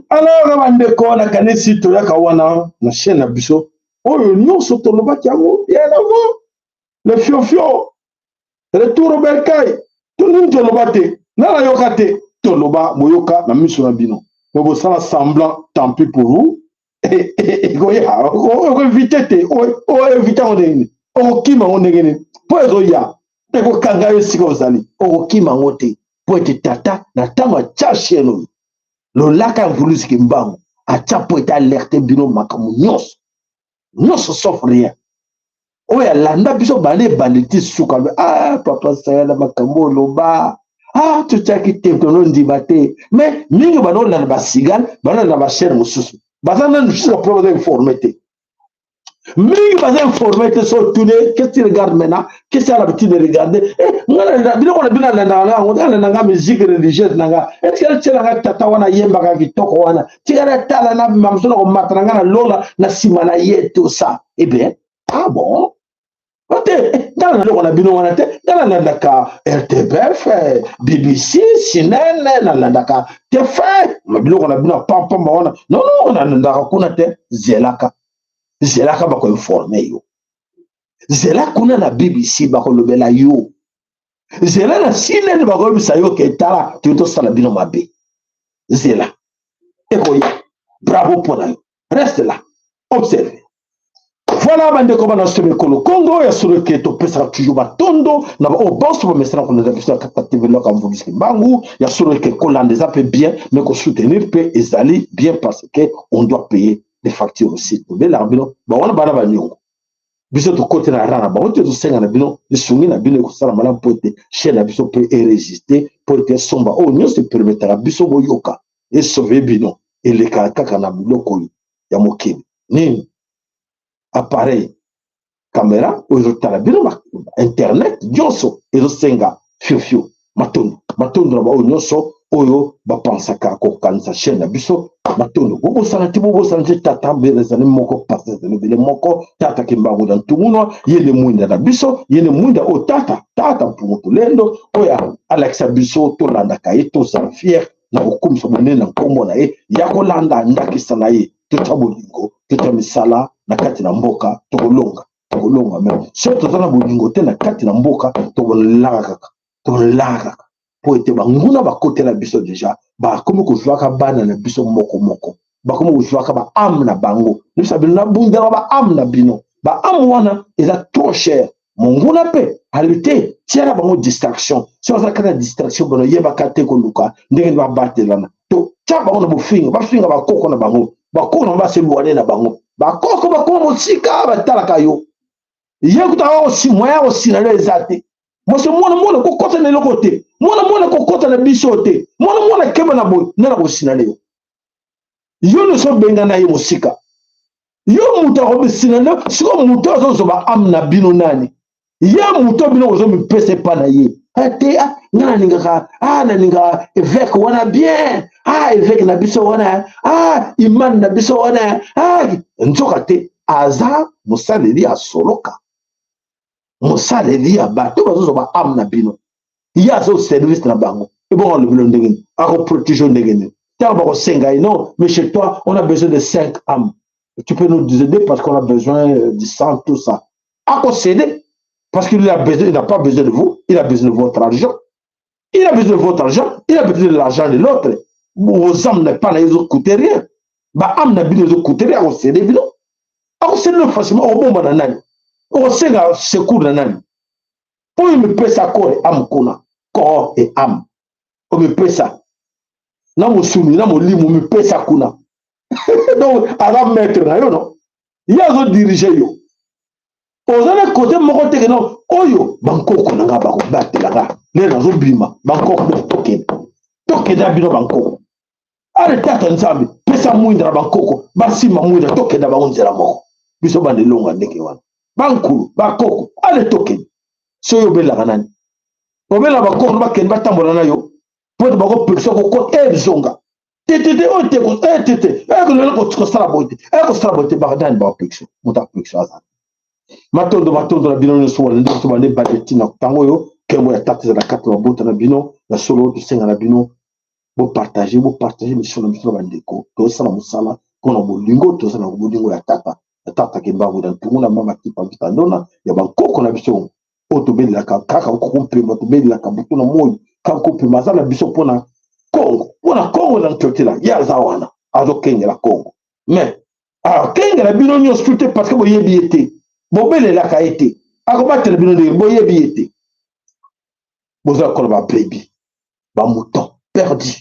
Alors, bandeko na kanisi to yaka wana na chaîne na biso. Oyo nyonso to lobaki yango ya lavo. Le fiofio. Retour au bercail. Tout le monde to lobate. Na la yokate to loba moyoka na miso na bino. Bobo sala semblant, tant pis pour vous. Et goya, o éviter te, o éviter on deni. O kima on deni. Po ezoya. E ko kanga yo sika ozali. O kima ngote. Po ete tata na tama chasheno. Le lac a voulu ce qu'il m'a a chapeau est alerté bino makamu nyos non se sauf rien. Oya landa biso bane banditi suka ah papa sayala makambo loba ah tutaki temtono ndibate mais mingi bano la basigal bano la ba chaîne mususu bazana nous problème informé. Mingi baza informé sur tout le qu'est-ce que tu regardes maintenant qu'est-ce que tu as l'habitude de regarder ngana bino ko bina landa ngana nanga musique religieuse nanga est-ce que tu nanga tata wana yemba ka kitoko wana tigara tala na mamso ko matranga na lola na simana ye tout ça eh bien ah bon dans le bino wana te dans la ka RTBF BBC CNN na ndaka te fait bino ko bino pam pam wana non na ndaka kuna te zelaka bako informé yo zela kuna na BBC bako lobela yo zela na CNN bako bisa yo ke tala to sala bino mabe zela ekoya bravo pour yo reste là observe. Voilà, bande comme on a sauvé le Congo, il y a sur le quai, tu peux toujours batondo, na au boss pour mettre qu'on a vu sur la capacité là comme vous dites bangu, il y a sur le quai qu'on les a bien, mais qu'on soutenir peut et aller bien parce que on doit payer les factures aussi. Mais là, bon, on a pas d'abandon. Biso to côté na rana, bon, tu te sens na bino, les soumis na bino ko sala malam pote, chez na biso peut résister pour que somba. Oh, nous se permettra biso boyoka et sauver bino et les kaka na biloko ya mokili. Ni appareil, caméra, aujourd'hui, internet, yoso, et senga, fiu, matondo, na ba onyoso, oyo, ba pensaka, ko kanisa chaîne, biso, matondo, bobo sanati, tata, belezane, moko, passe, bele, moko, tata, kimbago, dans tout monde, yene mwinda na biso, yene mwinda, o tata, pour lendo, oya, Alexa biso, to landa kaye, to sa fier, na okum so monene, na kombo na ye, yako landa, ndaki sana ye, to tabolingo, to misala, na kati na mboka tokolonga même so tozana bolingo te na kati na mboka tokolanga kaka po ete banguna bakotela biso déjà bakomi kozwaka bana na biso moko bakomi kozwaka ba âme na bango biso bino na bundela ba âme na bino ba âme wana eza trop cher monguna pe alite tiara bango distraction so za kana distraction bono yeba kate ko luka ndenge ba batelana to tia bango na bofinga bakoko na bango bakoko na ba se luane na bango bakoko bakoma osika batalaka yo yekuta osi moya osi na lezate mose mwana ko kota na loko te mwana ko kota na biso te mwana keba na boy na ko sinale yo no so benga na ye mosika yo muto ko bisinale siko muto zo ba amna bino nani ye muto bino zo mi pese pa na ye ate ngana ninga na ninga évêque wana bien évêque na biso wana imam na biso wana nzoka te aza musaleli asoloka musaleli ya bato bazo ba am na bino ya zo service na bango et bon le bilo ndenge ako protéger ndenge ta ba ko senga non mais chez toi on a besoin de 5 âmes tu peux nous aider parce qu'on a besoin du sang tout ça ako céder parce qu'il n'a pas besoin de vous, il a besoin de votre argent. Il a besoin de votre argent, il a besoin de l'argent de l'autre. Vos âmes n'ont pas les autres coûter rien. Bah, âme n'a pas les autres coûter rien, on sait des vilons. On sait le facilement, on bombe dans l'année. On sait le secours dans l'année. Pour me payer ça, corps et âme, corps et âme. On me paye ça. N'a mon soumi, n'a mon lit, on me paye ça, kuna. Donc, à la maître, non. Il y a d'autres dirigeants, yo. Ozana côté moko te non oyo bankoko nanga ba ko batelanga le nazo bima bankoko tokeda bino bankoko ale tata nzambe pesa mwindra bankoko basima mwindra tokeda baonzela moko biso bande longa ndeke wana bankulu bakoko ale tokeda so yo bela kanani obela bakoko bakenda batambola na yo po bako pekso ko zonga tete ote ko tete ko le ko sala bote ba dan ba pekso muta pekso azana matondo na bino nyonso wana nde to bande badeti na tango yo kembo ya tata na kati na bota na bino na solo to senga na bino bo partager mission na biso bandeko to sala musala kona bolingo to sala bolingo ya tata ke mbangu na tunguna mama kipa bitandona ya bankoko na biso o to beli la kaka ko kompema to beli la kabuto na moyo kan ko pema sala biso pona Congo na totela ya zawana azo kenga la Congo mais kenga la bino nyonso tout parce que bo yebiete bobele la kaete akobatela bino de boyebi ete boza ko ba baby ba mouton perdu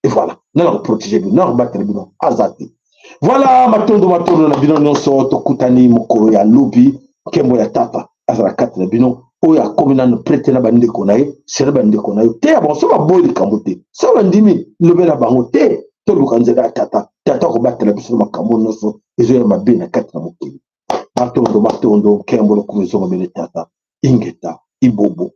et voilà non protéger bino non batela bino azati Voilà, matondo na bino nyonso tokutani mokolo ya lobi kembo ya tata azala kati na bino oya komina no prete na bande konaye sera bande konaye te bon so ba boyi kambo te so bandimi lobela bango te to lukanzela tata ko batela biso makambo nyonso ezo ya mabe na kati na mokili matondo kembo lo kuzo ngomele tata ingeta ibobo